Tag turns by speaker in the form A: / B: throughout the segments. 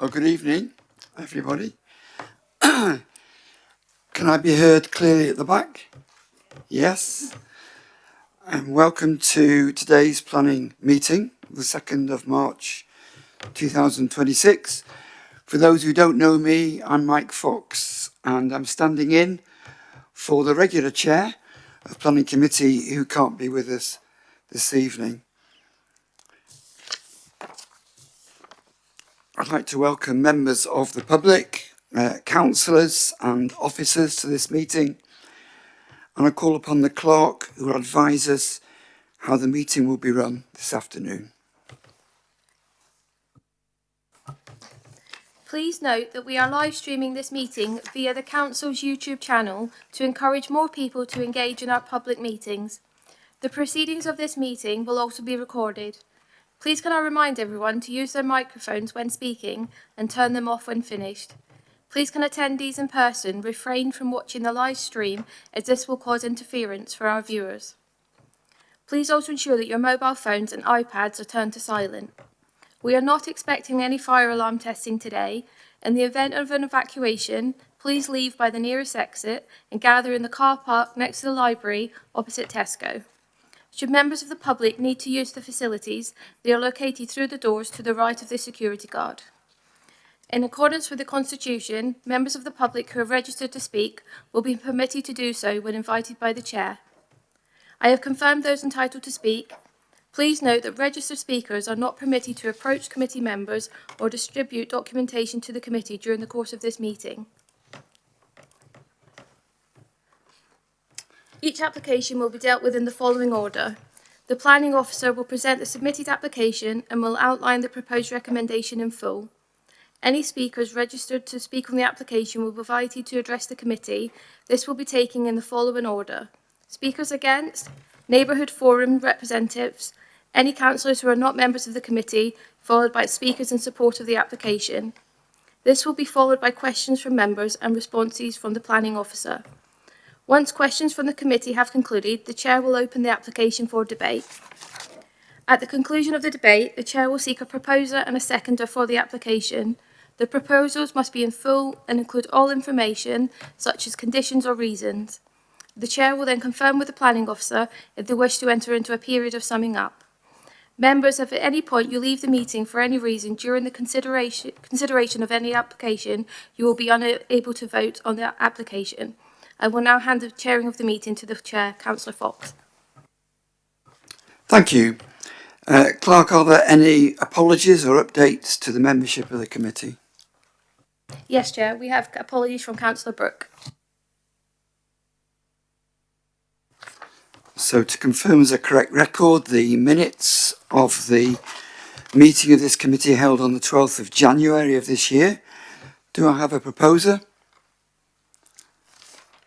A: Well, good evening, everybody. Can I be heard clearly at the back? Yes. And welcome to today's planning meeting, the 2nd of March 2026. For those who don't know me, I'm Mike Fox, and I'm standing in for the regular chair of Planning Committee who can't be with us this evening. I'd like to welcome members of the public, councillors and officers to this meeting, and I call upon the clerk who will advise us how the meeting will be run this afternoon.
B: Please note that we are live streaming this meeting via the Council's YouTube channel to encourage more people to engage in our public meetings. The proceedings of this meeting will also be recorded. Please can I remind everyone to use their microphones when speaking and turn them off when finished. Please can attendees in person refrain from watching the live stream as this will cause interference for our viewers. Please also ensure that your mobile phones and iPads are turned to silent. We are not expecting any fire alarm testing today. In the event of an evacuation, please leave by the nearest exit and gather in the car park next to the library opposite Tesco. Should members of the public need to use the facilities, they are located through the doors to the right of the security guard. In accordance with the Constitution, members of the public who have registered to speak will be permitted to do so when invited by the Chair. I have confirmed those entitled to speak. Please note that registered speakers are not permitted to approach committee members or distribute documentation to the committee during the course of this meeting. Each application will be dealt with in the following order. The Planning Officer will present the submitted application and will outline the proposed recommendation in full. Any speakers registered to speak on the application will be invited to address the committee. This will be taken in the following order. Speakers against, Neighbourhood Forum representatives, any councillors who are not members of the committee, followed by speakers in support of the application. This will be followed by questions from members and responses from the Planning Officer. Once questions from the committee have concluded, the Chair will open the application for debate. At the conclusion of the debate, the Chair will seek a proposer and a seconder for the application. The proposals must be in full and include all information, such as conditions or reasons. The Chair will then confirm with the Planning Officer if they wish to enter into a period of summing up. Members, if at any point you leave the meeting for any reason during the consideration of any application, you will be unable to vote on the application. I will now hand the chairing of the meeting to the Chair, Councillor Fox.
A: Thank you. Clerk, are there any apologies or updates to the membership of the committee?
B: Yes, Chair, we have apologies from Councillor Brooke.
A: So to confirm as a correct record, the minutes of the meeting of this committee held on the 12th of January of this year. Do I have a proposer?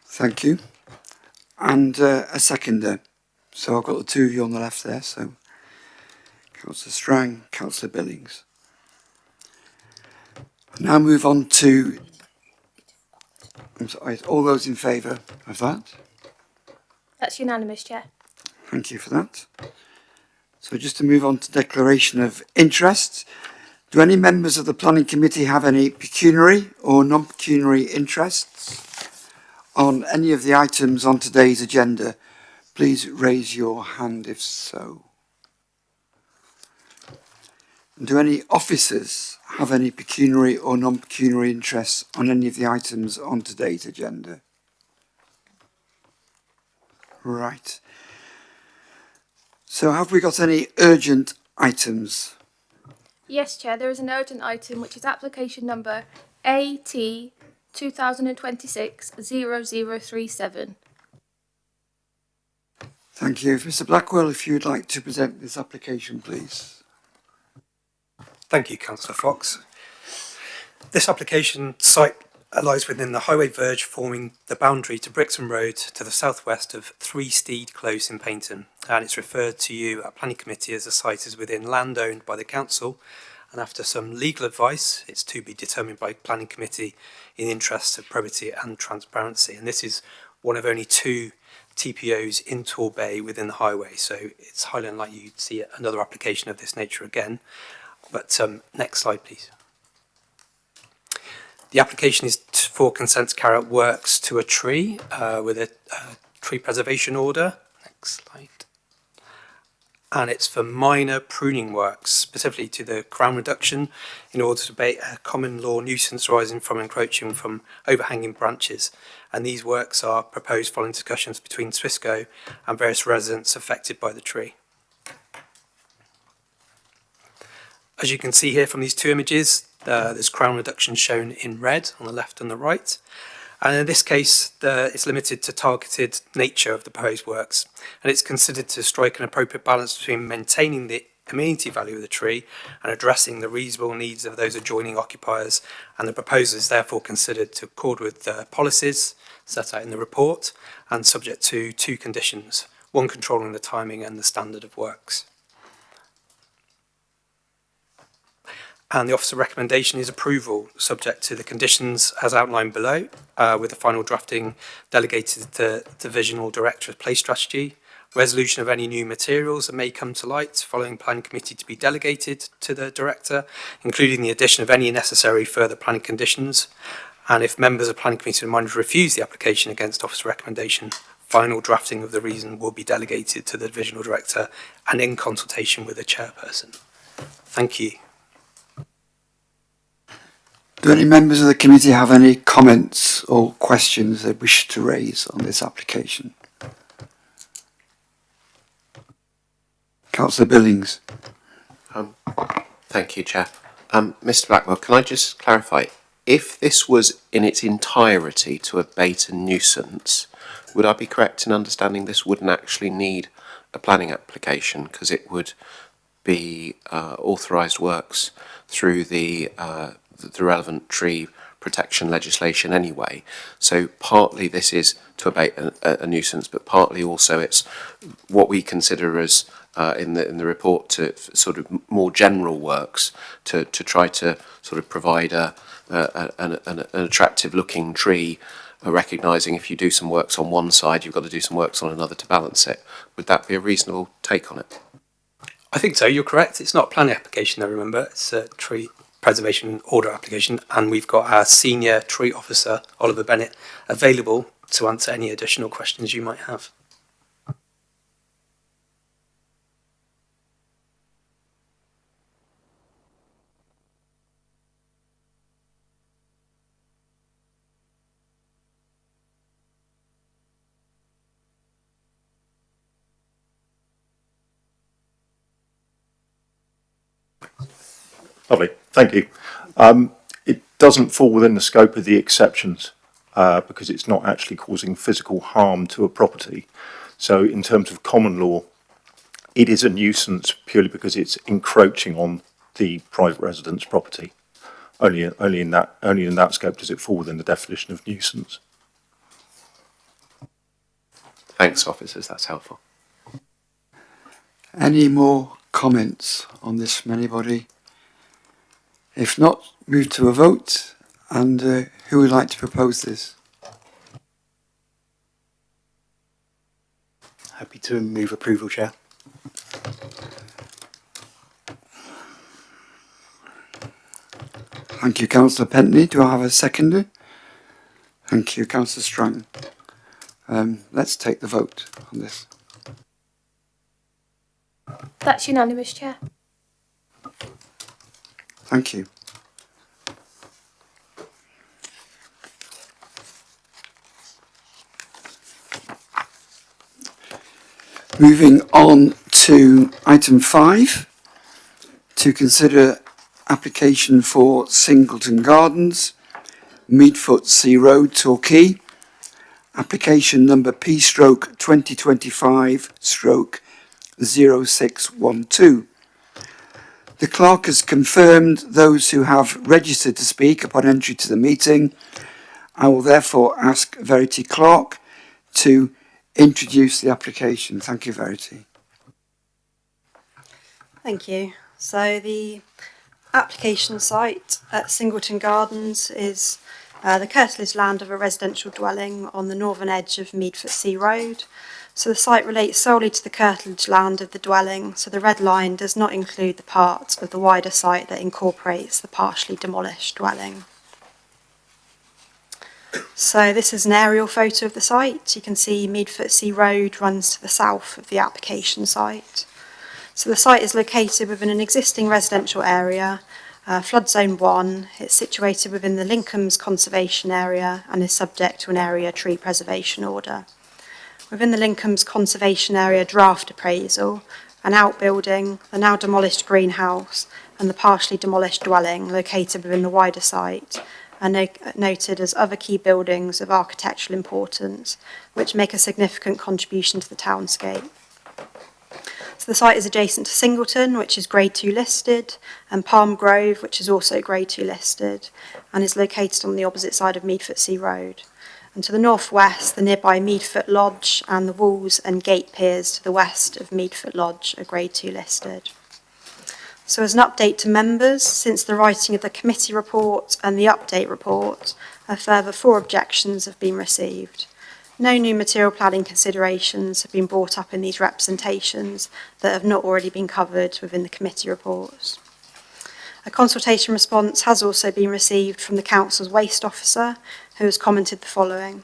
A: Thank you. And a seconder. So I've got the two of you on the left there. So Councillor Strang, Councillor Billings. I'll now move on to, I'm sorry, all those in favour of that?
B: That's unanimous, Chair.
A: Thank you for that. So just to move on to declaration of interest. Do any members of the Planning Committee have any pecuniary or non-pecuniary interests on any of the items on today's agenda? Please raise your hand if so. And do any officers have any pecuniary or non-pecuniary interests on any of the items on today's agenda? Right. So have we got any urgent items?
B: Yes, Chair, there is an urgent item which is application number AT 2026-0037.
A: Thank you. Mr. Blackwell, if you'd like to present this application, please.
C: Thank you, Councillor Fox. This application site lies within the highway verge forming the boundary to Brixton Road to the southwest of 3 Steed Close in Paynton, and it's referred to you at Planning Committee as the site is within land owned by the council, and after some legal advice it's to be determined by Planning Committee in the interests of probity and transparency, and this is one of only 2 TPOs in Torbay within the highway, so it's highly unlikely you'd see another application of this nature again. But next slide, please. The application is for consent to carry out works to a tree with a tree preservation order. Next slide. And it's for minor pruning works, specifically to the crown reduction, in order to abate a common law nuisance arising from encroaching from overhanging branches. And these works are proposed following discussions between Swissco and various residents affected by the tree. As you can see here from these two images, there's crown reduction shown in red on the left and the right. And in this case, it's limited to targeted nature of the proposed works, and it's considered to strike an appropriate balance between maintaining the amenity value of the tree and addressing the reasonable needs of those adjoining occupiers. And the proposal is therefore considered to accord with the policies set out in the report and subject to two conditions: one, controlling the timing and the standard of works. And the officer recommendation is approval, subject to the conditions as outlined below, with the final drafting delegated to the Divisional Director of Place Strategy, resolution of any new materials that may come to light following planning committee to be delegated to the Director, including the addition of any necessary further planning conditions. And if members of planning committee are minded to refuse the application against officer recommendation, final drafting of the reason will be delegated to the Divisional Director and in consultation with the chairperson. Thank you.
A: Do any members of the committee have any comments or questions they wish to raise on this application? Councillor Billings.
D: Thank you, Chair. Mr. Blackwell, can I just clarify, if this was in its entirety to abate a nuisance, would I be correct in understanding this wouldn't actually need a planning application because it would be authorised works through the relevant tree protection legislation anyway? So partly this is to abate a nuisance, but partly also it's what we consider as in the report to sort of more general works to try to sort of provide an attractive looking tree, recognising if you do some works on one side you've got to do some works on another to balance it. Would that be a reasonable take on it?
C: I think so, you're correct. It's not a planning application, I remember. It's a tree preservation order application, and we've got our senior tree officer, Oliver Bennett, available to answer any additional questions you might have.
E: Lovely, thank you. It doesn't fall within the scope of the exceptions because it's not actually causing physical harm to a property. So in terms of common law, it is a nuisance purely because it's encroaching on the private resident's property. Only in that scope does it fall within the definition of nuisance.
D: Thanks, officers, that's helpful.
A: Any more comments on this from anybody? If not, move to a vote. And who would like to propose this?
F: Happy to move approval, Chair.
A: Thank you, Councillor Pentney. Do I have a seconder? Thank you, Councillor Strang. Let's take the vote on this.
B: That's unanimous, Chair.
A: Thank you. Moving on to item 5, to consider application for Singleton Gardens, Meadfoot Sea Road, Torquay. Application number P/2025/0612. The clerk has confirmed those who have registered to speak upon entry to the meeting. I will therefore ask Verity Clark to introduce the application. Thank you, Verity.
G: Thank you. So the application site at Singleton Gardens is the curtilage land of a residential dwelling on the northern edge of Meadfoot Sea Road. So the site relates solely to the curtilage land of the dwelling, so the red line does not include the part of the wider site that incorporates the partially demolished dwelling. So this is an aerial photo of the site. You can see Meadfoot Sea Road runs to the south of the application site. So the site is located within an existing residential area, flood zone 1. It's situated within the Lincoln's conservation area and is subject to an area tree preservation order. Within the Lincoln's conservation area draft appraisal, an outbuilding, the now demolished greenhouse and the partially demolished dwelling located within the wider site are noted as other key buildings of architectural importance, which make a significant contribution to the townscape. So the site is adjacent to Singleton, which is Grade 2 listed, and Palm Grove, which is also Grade 2 listed, and is located on the opposite side of Meadfoot Sea Road. And to the northwest, the nearby Meadfoot Lodge and the walls and gate piers to the west of Meadfoot Lodge are Grade 2 listed. So as an update to members, since the writing of the committee report and the update report, a further 4 objections have been received. No new material planning considerations have been brought up in these representations that have not already been covered within the committee reports. A consultation response has also been received from the Council's Waste Officer, who has commented the following.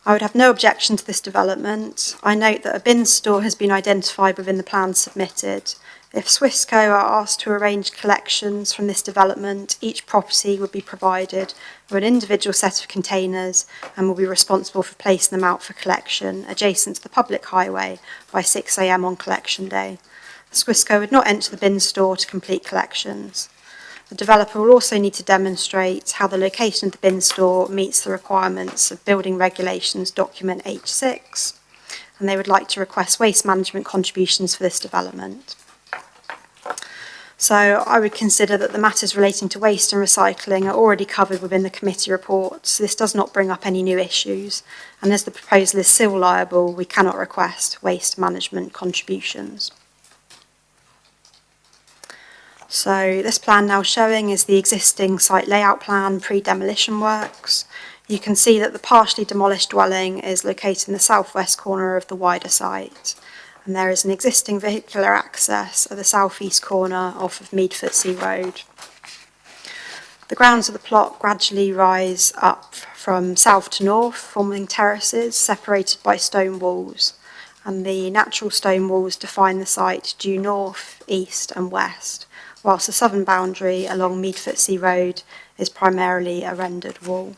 G: I would have no objection to this development. I note that a bin store has been identified within the plans submitted. If Swissco are asked to arrange collections from this development, each property would be provided with an individual set of containers and will be responsible for placing them out for collection adjacent to the public highway by 6 a.m. on collection day. Swissco would not enter the bin store to complete collections. The developer will also need to demonstrate how the location of the bin store meets the requirements of Building Regulations Document H6, and they would like to request waste management contributions for this development. So I would consider that the matters relating to waste and recycling are already covered within the committee report, so this does not bring up any new issues, and as the proposal is still liable, we cannot request waste management contributions. So this plan now showing is the existing site layout plan pre-demolition works. You can see that the partially demolished dwelling is located in the southwest corner of the wider site. And there is an existing vehicular access at the southeast corner off of Meadfoot Sea Road. The grounds of the plot gradually rise up from south to north, forming terraces separated by stone walls. And the natural stone walls define the site due north, east and west, whilst the southern boundary along Meadfoot Sea Road is primarily a rendered wall.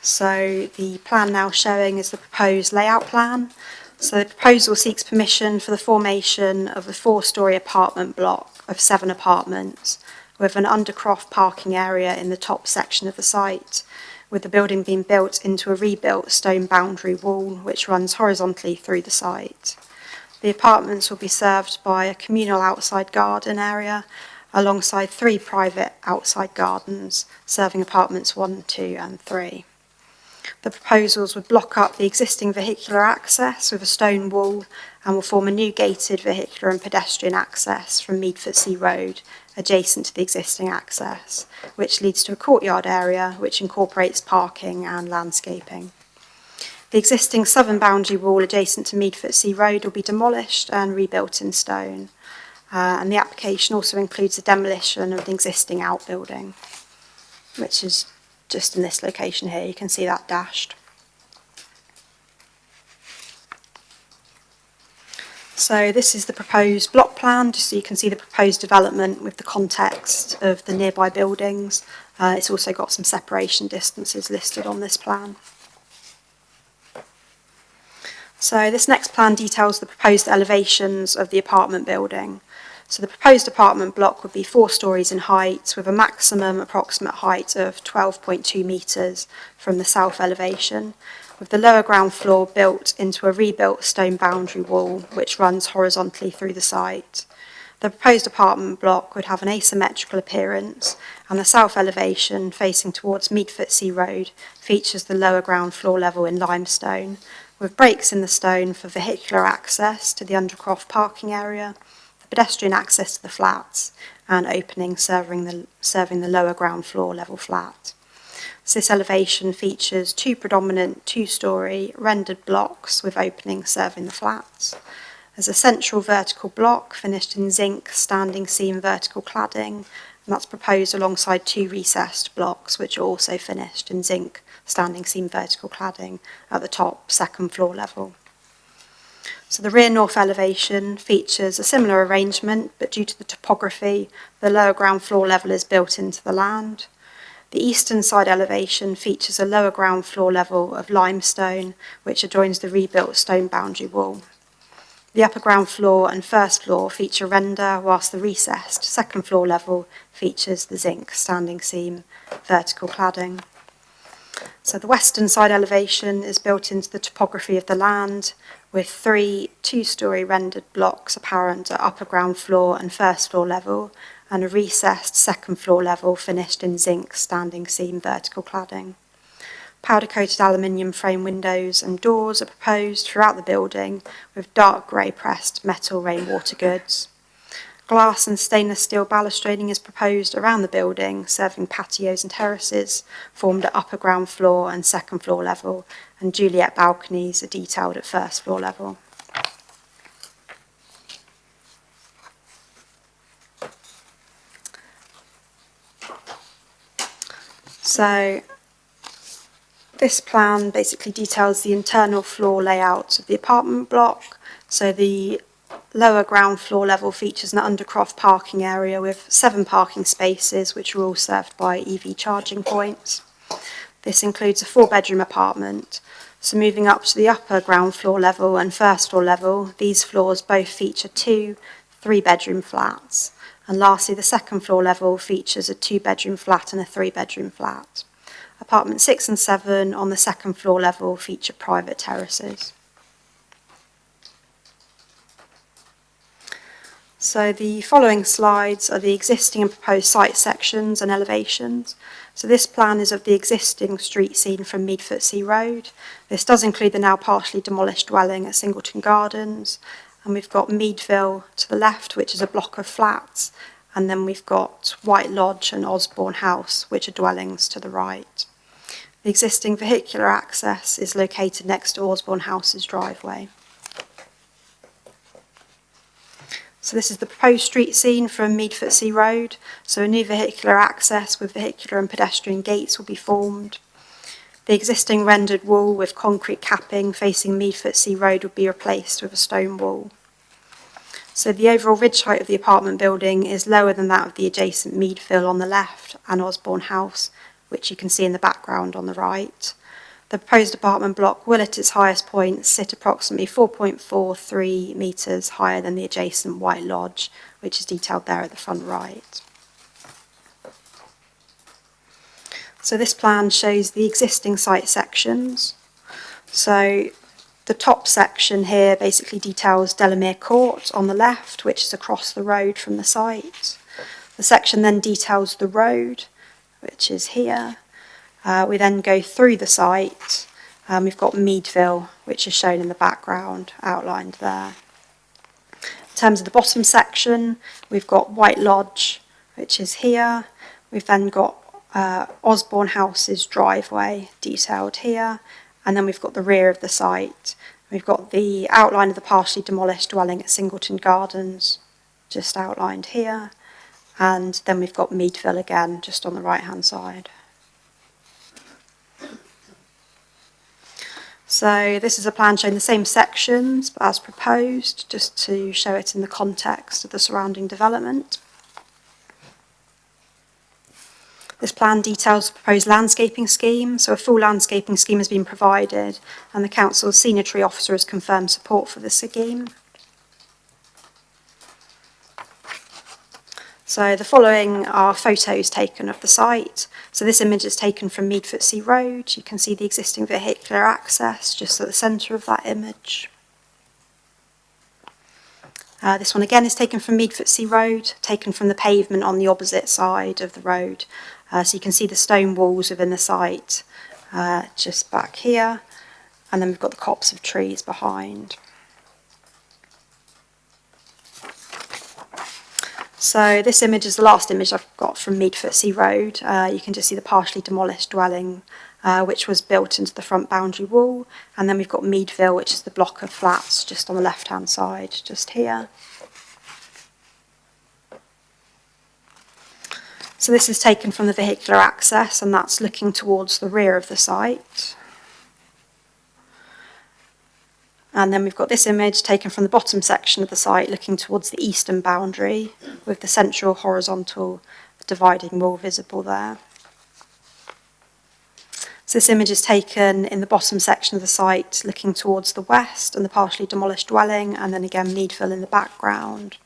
G: So the plan now showing is the proposed layout plan. So the proposal seeks permission for the formation of a 4-storey apartment block of 7 apartments with an undercroft parking area in the top section of the site, with the building being built into a rebuilt stone boundary wall which runs horizontally through the site. The apartments will be served by a communal outside garden area alongside 3 private outside gardens serving apartments 1, 2 and 3. The proposals would block up the existing vehicular access with a stone wall and will form a new gated vehicular and pedestrian access from Meadfoot Sea Road adjacent to the existing access, which leads to a courtyard area which incorporates parking and landscaping. The existing southern boundary wall adjacent to Meadfoot Sea Road will be demolished and rebuilt in stone. And the application also includes the demolition of the existing outbuilding, which is just in this location here. You can see that dashed. So this is the proposed block plan, just so you can see the proposed development with the context of the nearby buildings. It's also got some separation distances listed on this plan. So this next plan details the proposed elevations of the apartment building. So the proposed apartment block would be 4 storeys in height with a maximum approximate height of 12.2 metres from the south elevation, with the lower ground floor built into a rebuilt stone boundary wall which runs horizontally through the site. The proposed apartment block would have an asymmetrical appearance, and the south elevation facing towards Meadfoot Sea Road features the lower ground floor level in limestone, with breaks in the stone for vehicular access to the undercroft parking area, pedestrian access to the flats, and opening serving the lower ground floor level flat. So this elevation features 2 predominant 2-storey rendered blocks with openings serving the flats. There's a central vertical block finished in zinc standing seam vertical cladding and that's proposed alongside 2 recessed blocks which are also finished in zinc standing seam vertical cladding at the top 2nd floor level. So the rear north elevation features a similar arrangement, but due to the topography, the lower ground floor level is built into the land. The eastern side elevation features a lower ground floor level of limestone, which adjoins the rebuilt stone boundary wall. The upper ground floor and first floor feature render, whilst the recessed 2nd floor level features the zinc standing seam vertical cladding. So the western side elevation is built into the topography of the land, with 3 2-storey rendered blocks apparent at upper ground floor and first floor level, and a recessed 2nd floor level finished in zinc standing seam vertical cladding. Powder-coated aluminium frame windows and doors are proposed throughout the building with dark grey pressed metal rainwater goods. Glass and stainless steel balustrading is proposed around the building, serving patios and terraces formed at upper ground floor and 2nd floor level, and Juliet balconies are detailed at 1st floor level. So this plan basically details the internal floor layout of the apartment block. So the lower ground floor level features an undercroft parking area with 7 parking spaces, which are all served by EV charging points. This includes a 4-bedroom apartment. So moving up to the upper ground floor level and first floor level, these floors both feature 2 3-bedroom flats. And lastly, the 2nd floor level features a 2-bedroom flat and a 3-bedroom flat. Apartments 6 and 7 on the 2nd floor level feature private terraces. So the following slides are the existing and proposed site sections and elevations. So this plan is of the existing street scene from Meadfoot Sea Road. This does include the now partially demolished dwelling at Singleton Gardens. And we've got Meadville to the left, which is a block of flats. And then we've got White Lodge and Osborne House, which are dwellings to the right. The existing vehicular access is located next to Osborne House's driveway. So this is the proposed street scene from Meadfoot Sea Road. So a new vehicular access with vehicular and pedestrian gates will be formed. The existing rendered wall with concrete capping facing Meadfoot Sea Road would be replaced with a stone wall. So the overall ridge height of the apartment building is lower than that of the adjacent Meadville on the left and Osborne House, which you can see in the background on the right. The proposed apartment block will at its highest point sit approximately 4.43 metres higher than the adjacent White Lodge, which is detailed there at the front right. So this plan shows the existing site sections. So the top section here basically details Delamere Court on the left, which is across the road from the site. The section then details the road, which is here. We then go through the site. We've got Meadville, which is shown in the background, outlined there. In terms of the bottom section, we've got White Lodge, which is here. We've then got Osborne House's driveway, detailed here. And then we've got the rear of the site. We've got the outline of the partially demolished dwelling at Singleton Gardens, just outlined here. And then we've got Meadville again, just on the right-hand side. So this is a plan showing the same sections but as proposed, just to show it in the context of the surrounding development. This plan details the proposed landscaping scheme. So a full landscaping scheme has been provided and the council's senior tree officer has confirmed support for the scheme. So the following are photos taken of the site. So this image is taken from Meadfoot Sea Road. You can see the existing vehicular access just at the centre of that image. This one again is taken from Meadfoot Sea Road, taken from the pavement on the opposite side of the road. So you can see the stone walls within the site just back here. And then we've got the copse of trees behind. So this image is the last image I've got from Meadfoot Sea Road. You can just see the partially demolished dwelling, which was built into the front boundary wall. And then we've got Meadville, which is the block of flats just on the left-hand side, just here. So this is taken from the vehicular access, and that's looking towards the rear of the site. And then we've got this image taken from the bottom section of the site looking towards the eastern boundary with the central horizontal dividing wall visible there. So this image is taken in the bottom section of the site looking towards the west and the partially demolished dwelling, and then again Meadfoot in the background.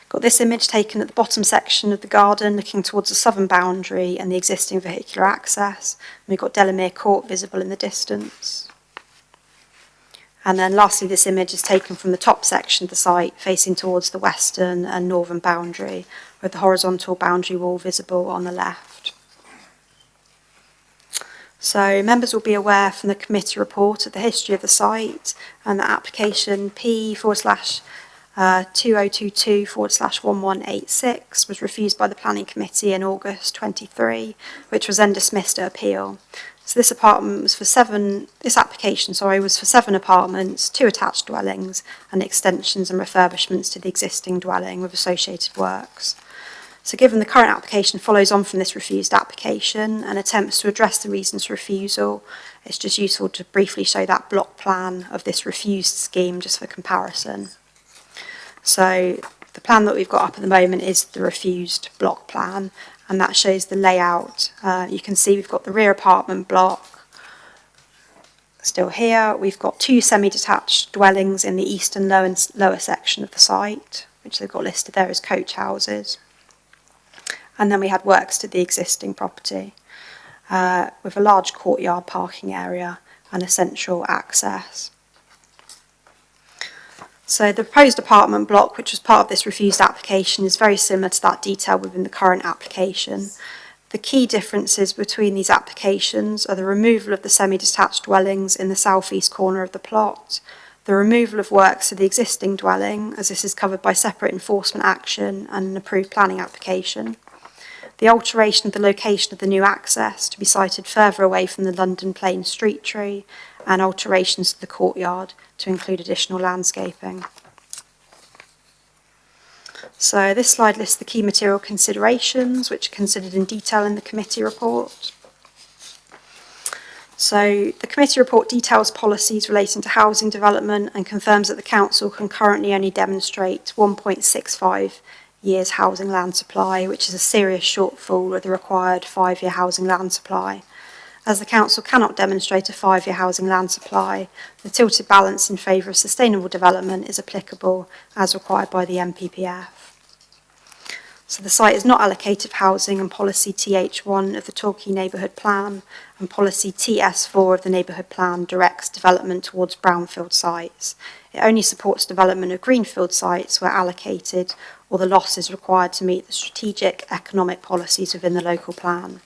G: Got this image taken at the bottom section of the garden looking towards the southern boundary and the existing vehicular access. And we've got Delamere Court visible in the distance. And then lastly, this image is taken from the top section of the site facing towards the western and northern boundary with the horizontal boundary wall visible on the left. So members will be aware from the committee report of the history of the site and the application P/2022/1186 was refused by the Planning Committee in August 23, which was then dismissed at appeal. So this application was for 7 apartments, 2 attached dwellings, and extensions and refurbishments to the existing dwelling with associated works. So given the current application follows on from this refused application and attempts to address the reasons for refusal, it's just useful to briefly show that block plan of this refused scheme just for comparison. So the plan that we've got up at the moment is the refused block plan, and that shows the layout. You can see we've got the rear apartment block still here. We've got 2 semi-detached dwellings in the east and lower section of the site, which they've got listed there as coach houses. And then we had works to the existing property with a large courtyard parking area and a central access. So the proposed apartment block, which was part of this refused application, is very similar to that detailed within the current application. The key differences between these applications are the removal of the semi-detached dwellings in the southeast corner of the plot, the removal of works to the existing dwelling, as this is covered by separate enforcement action and an approved planning application, the alteration of the location of the new access to be sited further away from the London Plain street tree, and alterations to the courtyard to include additional landscaping. So this slide lists the key material considerations which are considered in detail in the committee report. So the committee report details policies relating to housing development and confirms that the council can currently only demonstrate 1.65 years housing land supply, which is a serious shortfall of the required 5-year housing land supply. As the council cannot demonstrate a 5-year housing land supply, the tilted balance in favour of sustainable development is applicable as required by the NPPF. So the site is not allocated housing, and policy TH1 of the Torquay Neighbourhood Plan and policy TS4 of the Neighbourhood Plan directs development towards brownfield sites. It only supports development of greenfield sites where allocated or the loss is required to meet the strategic economic policies within the local plan.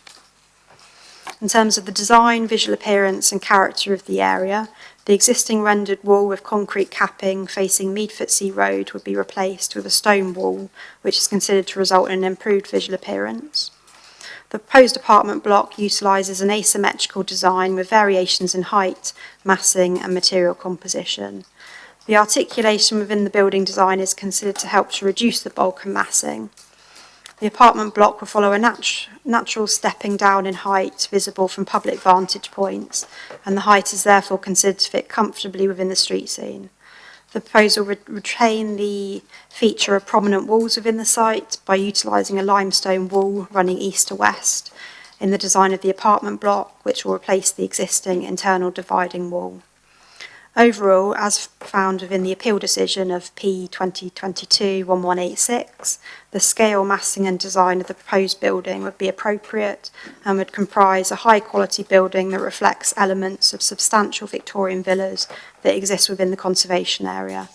G: In terms of the design, visual appearance and character of the area, the existing rendered wall with concrete capping facing Meadfoot Sea Road would be replaced with a stone wall, which is considered to result in an improved visual appearance. The proposed apartment block utilises an asymmetrical design with variations in height, massing and material composition. The articulation within the building design is considered to help to reduce the bulk and massing. The apartment block will follow a natural stepping down in height visible from public vantage points, and the height is therefore considered to fit comfortably within the street scene. The proposal would retain the feature of prominent walls within the site by utilising a limestone wall running east to west in the design of the apartment block, which will replace the existing internal dividing wall. Overall, as found within the appeal decision of P/2022/1186, the scale, massing and design of the proposed building would be appropriate and would comprise a high-quality building that reflects elements of substantial Victorian villas that exist within the conservation area.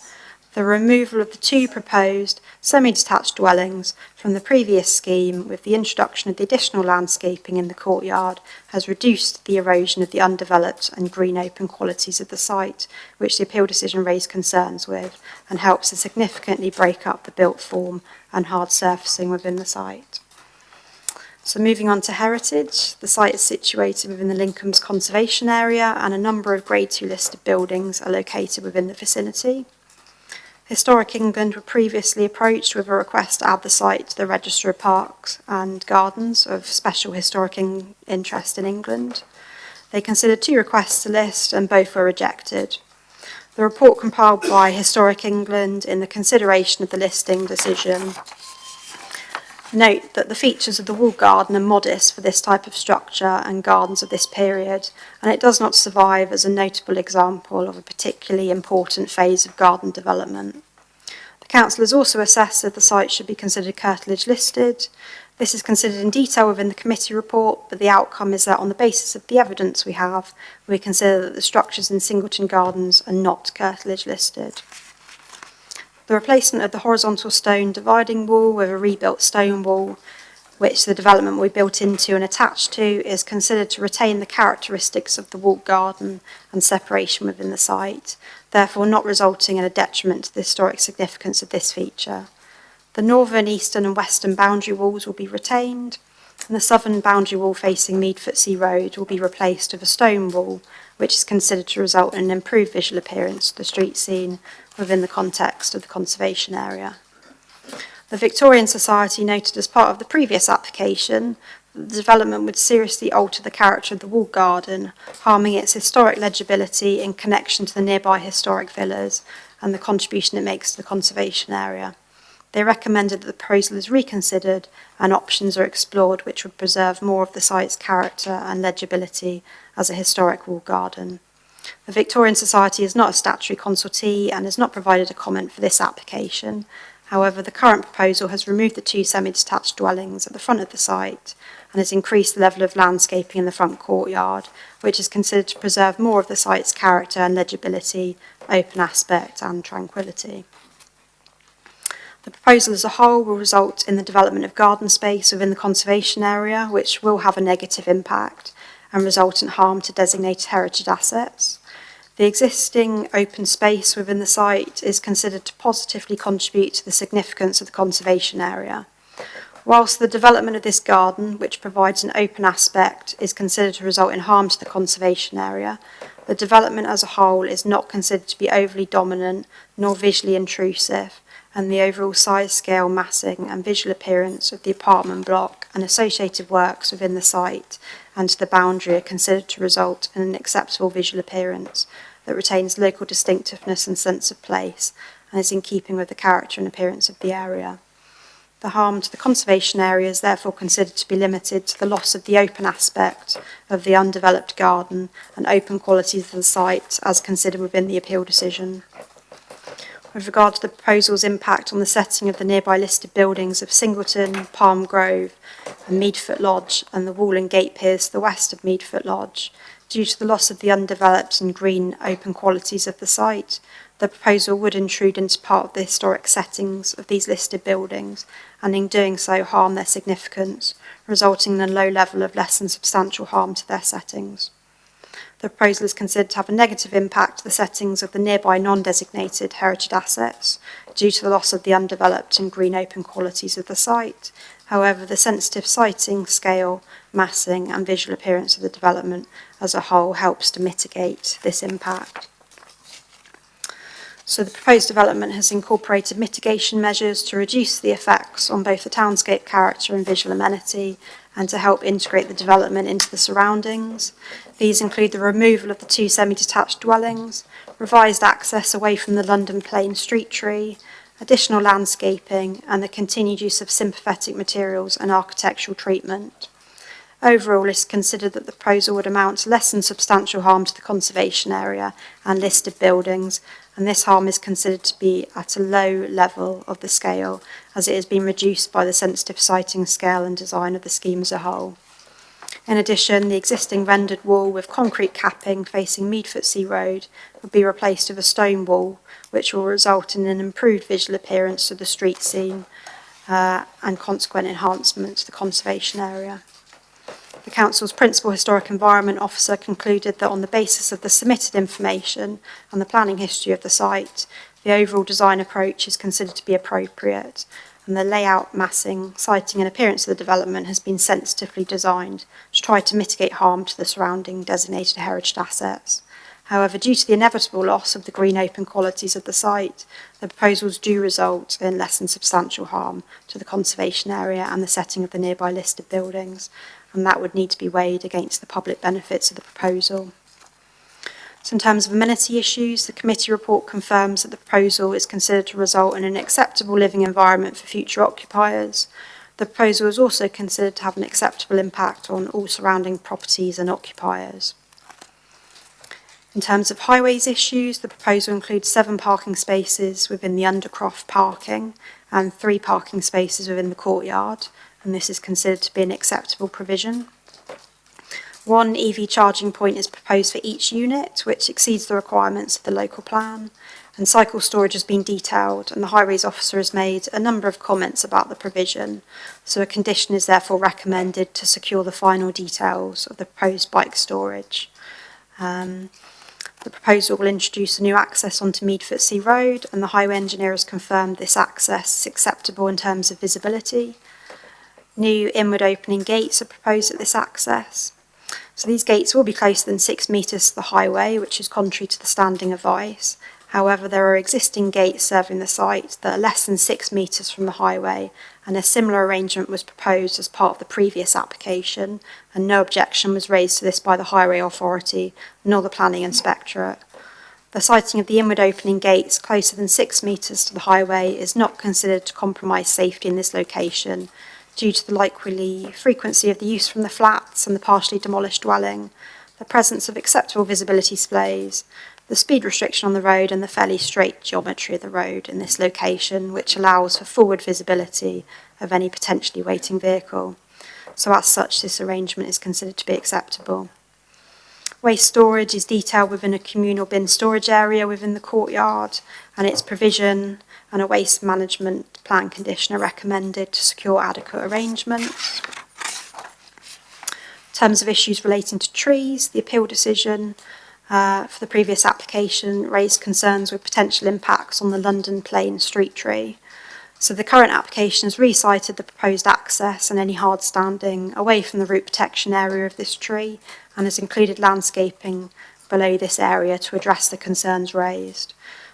G: The removal of the 2 proposed semi-detached dwellings from the previous scheme with the introduction of the additional landscaping in the courtyard has reduced the erosion of the undeveloped and green open qualities of the site, which the appeal decision raised concerns with, and helps to significantly break up the built form and hard surfacing within the site. So moving on to heritage, the site is situated within the Lincoln's conservation area and a number of Grade 2 listed buildings are located within the vicinity. Historic England were previously approached with a request to add the site to the Register of Parks and Gardens of Special Historic Interest in England. They considered 2 requests to list and both were rejected. The report compiled by Historic England in the consideration of the listing decision note that the features of the walled garden are modest for this type of structure and gardens of this period, and it does not survive as a notable example of a particularly important phase of garden development. The council has also assessed that the site should be considered curtilage listed. This is considered in detail within the committee report, but the outcome is that on the basis of the evidence we consider that the structures in Singleton Gardens are not curtilage listed. The replacement of the horizontal stone dividing wall with a rebuilt stone wall, which the development will be built into and attached to, is considered to retain the characteristics of the walled garden and separation within the site, therefore not resulting in a detriment to the historic significance of this feature. The northern, eastern and western boundary walls will be retained, and the southern boundary wall facing Meadfoot Sea Road will be replaced with a stone wall, which is considered to result in an improved visual appearance of the street scene within the context of the conservation area. The Victorian Society noted as part of the previous application that the development would seriously alter the character of the walled garden, harming its historic legibility in connection to the nearby historic villas and the contribution it makes to the conservation area. They recommended that the proposal is reconsidered and options are explored which would preserve more of the site's character and legibility as a historic walled garden. The Victorian Society is not a statutory consultee and has not provided a comment for this application. However, the current proposal has removed the 2 semi-detached dwellings at the front of the site and has increased the level of landscaping in the front courtyard, which is considered to preserve more of the site's character and legibility, open aspect and tranquillity. The proposal as a whole will result in the development of garden space within the conservation area, which will have a negative impact and result in harm to designated heritage assets. The existing open space within the site is considered to positively contribute to the significance of the conservation area. Whilst the development of this garden, which provides an open aspect, is considered to result in harm to the conservation area, the development as a whole is not considered to be overly dominant nor visually intrusive, and the overall size, scale, massing and visual appearance of the apartment block and associated works within the site and to the boundary are considered to result in an acceptable visual appearance that retains local distinctiveness and sense of place and is in keeping with the character and appearance of the area. The harm to the conservation area is therefore considered to be limited to the loss of the open aspect of the undeveloped garden and open qualities of the site as considered within the appeal decision. With regard to the proposal's impact on the setting of the nearby listed buildings of Singleton, Palm Grove and Meadfoot Lodge and the wall and gate piers to the west of Meadfoot Lodge, due to the loss of the undeveloped and green open qualities of the site, the proposal would intrude into part of the historic settings of these listed buildings and in doing so harm their significance, resulting in a low level of less than substantial harm to their settings. The proposal is considered to have a negative impact to the settings of the nearby non-designated heritage assets due to the loss of the undeveloped and green open qualities of the site. However, the sensitive siting, scale, massing and visual appearance of the development as a whole helps to mitigate this impact. So the proposed development has incorporated mitigation measures to reduce the effects on both the townscape character and visual amenity and to help integrate the development into the surroundings. These include the removal of the 2 semi-detached dwellings, revised access away from the London Plain street tree, additional landscaping and the continued use of sympathetic materials and architectural treatment. Overall, it's considered that the proposal would amount to less than substantial harm to the conservation area and listed buildings, and this harm is considered to be at a low level of the scale, as it has been reduced by the sensitive siting scale and design of the scheme as a whole. In addition, the existing rendered wall with concrete capping facing Meadfoot Sea Road would be replaced with a stone wall, which will result in an improved visual appearance of the street scene and consequent enhancement to the conservation area. The Council's Principal Historic Environment Officer concluded that on the basis of the submitted information and the planning history of the site, the overall design approach is considered to be appropriate, and the layout, massing, siting and appearance of the development has been sensitively designed to try to mitigate harm to the surrounding designated heritage assets. However, due to the inevitable loss of the green open qualities of the site, the proposals do result in less than substantial harm to the conservation area and the setting of the nearby listed buildings, and that would need to be weighed against the public benefits of the proposal. So in terms of amenity issues, the committee report confirms that the proposal is considered to result in an acceptable living environment for future occupiers. The proposal is also considered to have an acceptable impact on all surrounding properties and occupiers. In terms of highways issues, the proposal includes 7 parking spaces within the Undercroft parking and 3 parking spaces within the courtyard, and this is considered to be an acceptable provision. 1 EV charging point is proposed for each unit, which exceeds the requirements of the local plan, and cycle storage has been detailed, and the highways officer has made a number of comments about the provision, so a condition is therefore recommended to secure the final details of the proposed bike storage. The proposal will introduce a new access onto Meadfoot Sea Road, and the highway engineer has confirmed this access is acceptable in terms of visibility. New inward opening gates are proposed at this access. So these gates will be closer than 6 metres to the highway, which is contrary to the standing advice. However, there are existing gates serving the site that are less than 6 metres from the highway, and a similar arrangement was proposed as part of the previous application, and no objection was raised to this by the Highway Authority nor the Planning Inspectorate. The siting of the inward opening gates closer than 6 metres to the highway is not considered to compromise safety in this location, due to the likely frequency of the use from the flats and the partially demolished dwelling, the presence of acceptable visibility displays, the speed restriction on the road and the fairly straight geometry of the road in this location, which allows for forward visibility of any potentially waiting vehicle. So as such, this arrangement is considered to be acceptable. Waste storage is detailed within a communal bin storage area within the courtyard, and its provision and a waste management plan condition are recommended to secure adequate arrangements. In terms of issues relating to trees, the appeal decision for the previous application raised concerns with potential impacts on the London Plain street tree. So the current application has recited the proposed access and any hard standing away from the root protection area of this tree, and has included landscaping below this area to address the concerns raised.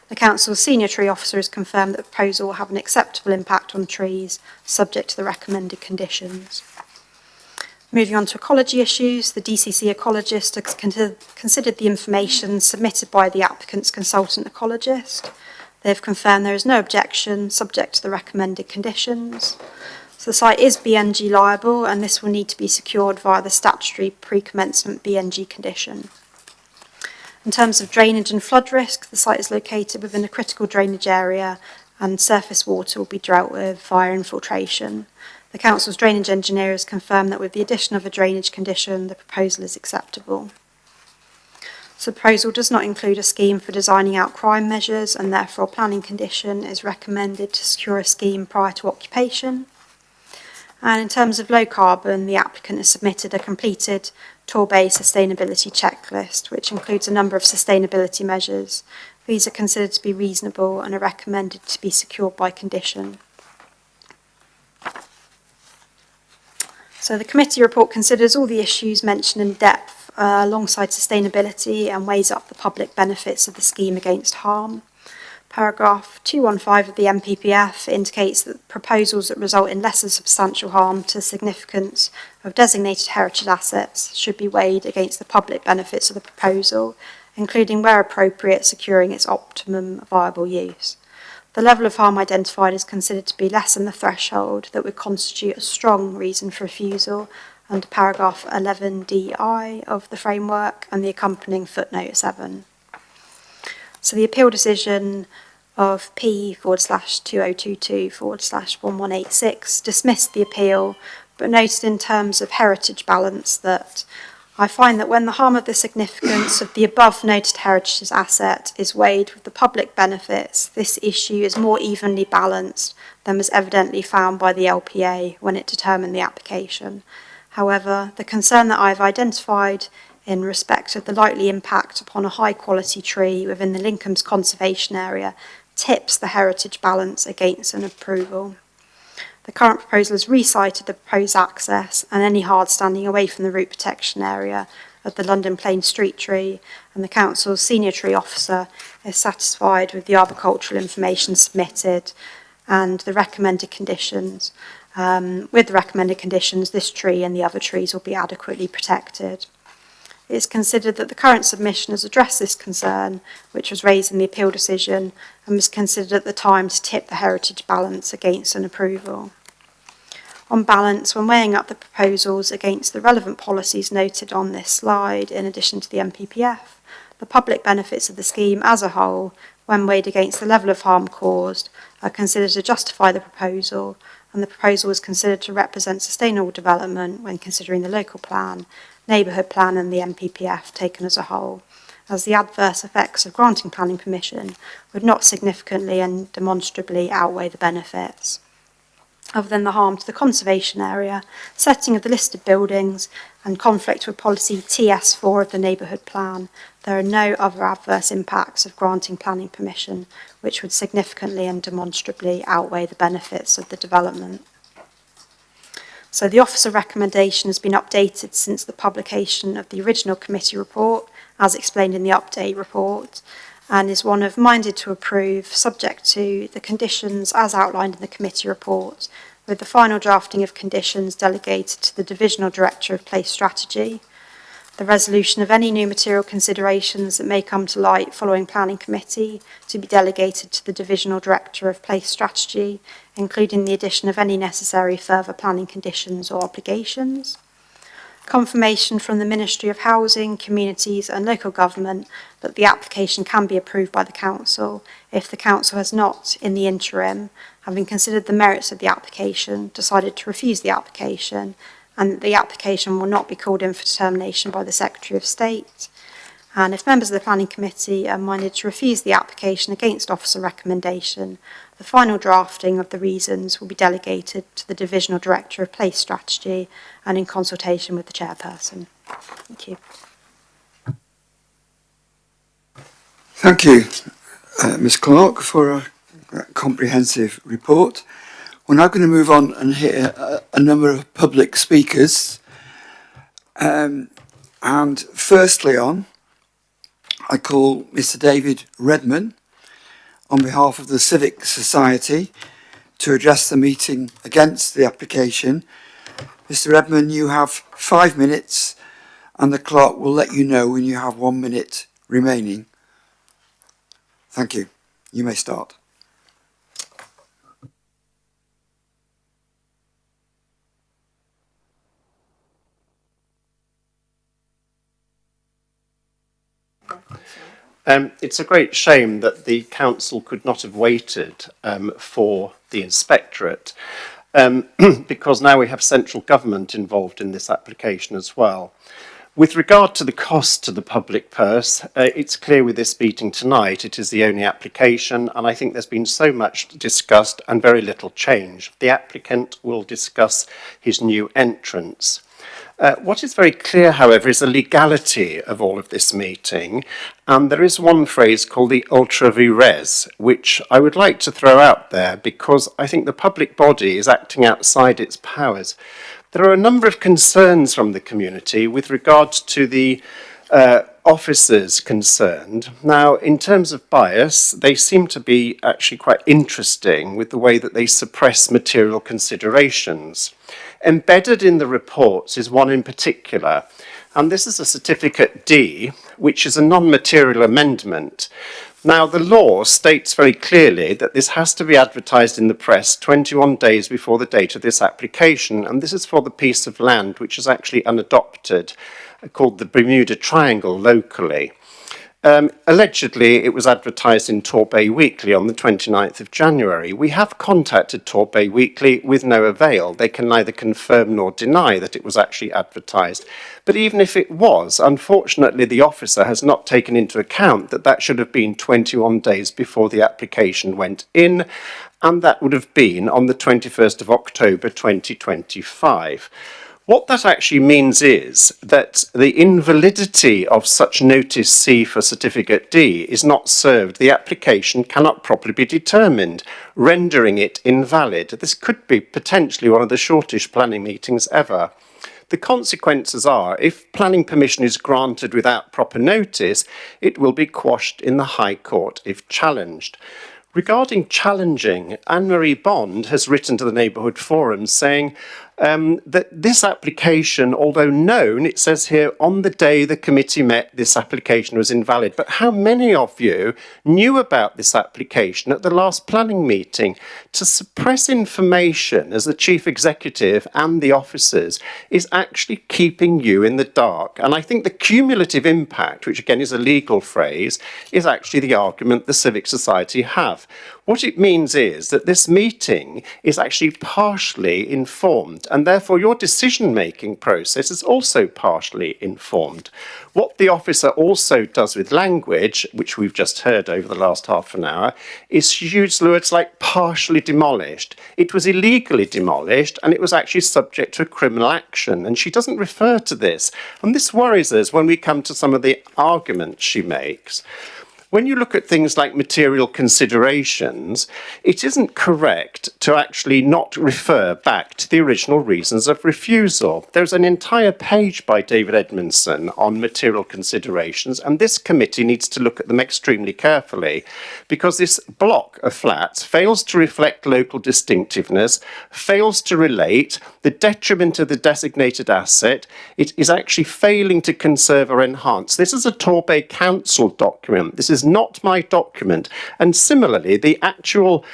G: The Council's senior tree officer has confirmed that the proposal will have an acceptable impact on trees, subject to the recommended conditions. Moving on to ecology issues, the DCC ecologist has considered the information submitted by the applicant's consultant ecologist. They have confirmed there is no objection, subject to the recommended conditions. So the site is BNG liable, and this will need to be secured via the statutory pre-commencement BNG condition. In terms of drainage and flood risk, the site is located within a critical drainage area, and surface water will be dealt with via infiltration. The Council's drainage engineer has confirmed that with the addition of a drainage condition, the proposal is acceptable. So the proposal does not include a scheme for designing out crime measures, and therefore a planning condition is recommended to secure a scheme prior to occupation. And in terms of low carbon, the applicant has submitted a completed Torbay sustainability checklist, which includes a number of sustainability measures. These are considered to be reasonable and are recommended to be secured by condition. So the committee report considers all the issues mentioned in depth alongside sustainability and weighs up the public benefits of the scheme against harm. Paragraph 215 of the MPPF indicates that proposals that result in less than substantial harm to the significance of designated heritage assets should be weighed against the public benefits of the proposal, including, where appropriate, securing its optimum viable use. The level of harm identified is considered to be less than the threshold that would constitute a strong reason for refusal under paragraph 11DI of the framework and the accompanying footnote 7. So the appeal decision of P/2022/1186 dismissed the appeal, but noted in terms of heritage balance that I find that when the harm of the significance of the above noted heritage asset is weighed with the public benefits, this issue is more evenly balanced than was evidently found by the LPA when it determined the application. However, the concern that I have identified in respect of the likely impact upon a high-quality tree within the Lincoln's conservation area tips the heritage balance against an approval. The current proposal has recited the proposed access and any hard standing away from the root protection area of the London Plane street tree, and the council's senior tree officer is satisfied with the arboricultural information submitted and the recommended conditions. With the recommended conditions, this tree and the other trees will be adequately protected. It is considered that the current submission has addressed this concern, which was raised in the appeal decision, and was considered at the time to tip the heritage balance against an approval. On balance, when weighing up the proposals against the relevant policies noted on this slide, in addition to the MPPF, the public benefits of the scheme as a whole, when weighed against the level of harm caused, are considered to justify the proposal, and the proposal is considered to represent sustainable development when considering the local plan, neighbourhood plan and the MPPF taken as a whole, as the adverse effects of granting planning permission would not significantly and demonstrably outweigh the benefits. Other than the harm to the conservation area, setting of the listed buildings and conflict with policy TS4 of the neighbourhood plan, there are no other adverse impacts of granting planning permission which would significantly and demonstrably outweigh the benefits of the development. So the officer recommendation has been updated since the publication of the original committee report, as explained in the update report, and is one of minded to approve, subject to the conditions as outlined in the committee report, with the final drafting of conditions delegated to the Divisional Director of Place Strategy, the resolution of any new material considerations that may come to light following Planning Committee to be delegated to the Divisional Director of Place Strategy, including the addition of any necessary further planning conditions or obligations. Confirmation from the Ministry of Housing, Communities and Local Government that the application can be approved by the Council if the Council has not, in the interim, having considered the merits of the application, decided to refuse the application, and that the application will not be called in for determination by the Secretary of State. And if members of the Planning Committee are minded to refuse the application against officer recommendation, the final drafting of the reasons will be delegated to the Divisional Director of Place Strategy and in consultation with the Chairperson. Thank you.
A: Thank you, Ms Clark, for a comprehensive report. We're now going to move on and hear a number of public speakers. And firstly I call Mr David Redman on behalf of the Civic Society to address the meeting against the application. Mr Redman, you have 5 minutes and the clerk will let you know when you have 1 minute remaining. Thank you. You may start.
D: It's a great shame that the council could not have waited for the inspectorate because now we have central government involved in this application as well. With regard to the cost to the public purse, it's clear with this meeting tonight it is the only application, and I think there's been so much discussed and very little change. The applicant will discuss his new entrance. What is very clear, however, is the legality of all of this meeting, and there is one phrase called the ultra vires, which I would like to throw out there because I think the public body is acting outside its powers. There are a number of concerns from the community with regard to the officers concerned. Now, in terms of bias, they seem to be actually quite interesting with the way that they suppress material considerations. Embedded in the reports is one in particular, and this is a Certificate D, which is a non-material amendment. Now, the law states very clearly that this has to be advertised in the press 21 days before the date of this application, and this is for the piece of land which is actually unadopted, called the Bermuda Triangle locally. Allegedly, it was advertised in Torbay Weekly on the 29th of January. We have contacted Torbay Weekly with no avail. They can neither confirm nor deny that it was actually advertised. But even if it was, unfortunately, the officer has not taken into account that that should have been 21 days before the application went in, and that would have been on the 21st of October 2025. What that actually means is that the invalidity of such Notice C for Certificate D is not served. The application cannot properly be determined, rendering it invalid. This could be potentially one of the shortest planning meetings ever.
H: the consequences are, if planning permission is granted without proper notice, it will be quashed in the High Court if challenged. Regarding challenging, Anne-Marie Bond has written to the Neighbourhood Forum saying that this application, although known, it says here, on the day the committee met, this application was invalid. But how many of you knew about this application at the last planning meeting? To suppress information as the chief executive and the officers is actually keeping you in the dark. And I think the cumulative impact, which again is a legal phrase, is actually the argument the civic society have. What it means is that this meeting is actually partially informed, and therefore your decision-making process is also partially informed. What the officer also does with language, which we've just heard over the last half an hour, is use words like partially demolished. It was illegally demolished, and it was actually subject to a criminal action, and she doesn't refer to this. And this worries us when we come to some of the arguments she makes. When you look at things like material considerations, it isn't correct to actually not refer back to the original reasons of refusal. There's an entire page by David Edmondson on material considerations, and this committee needs to look at them extremely carefully, because this block of flats fails to reflect local distinctiveness, fails to relate, the detriment of the designated asset. It is actually failing to conserve or enhance. This is a Torbay Council document. This is not my document. And similarly, the actual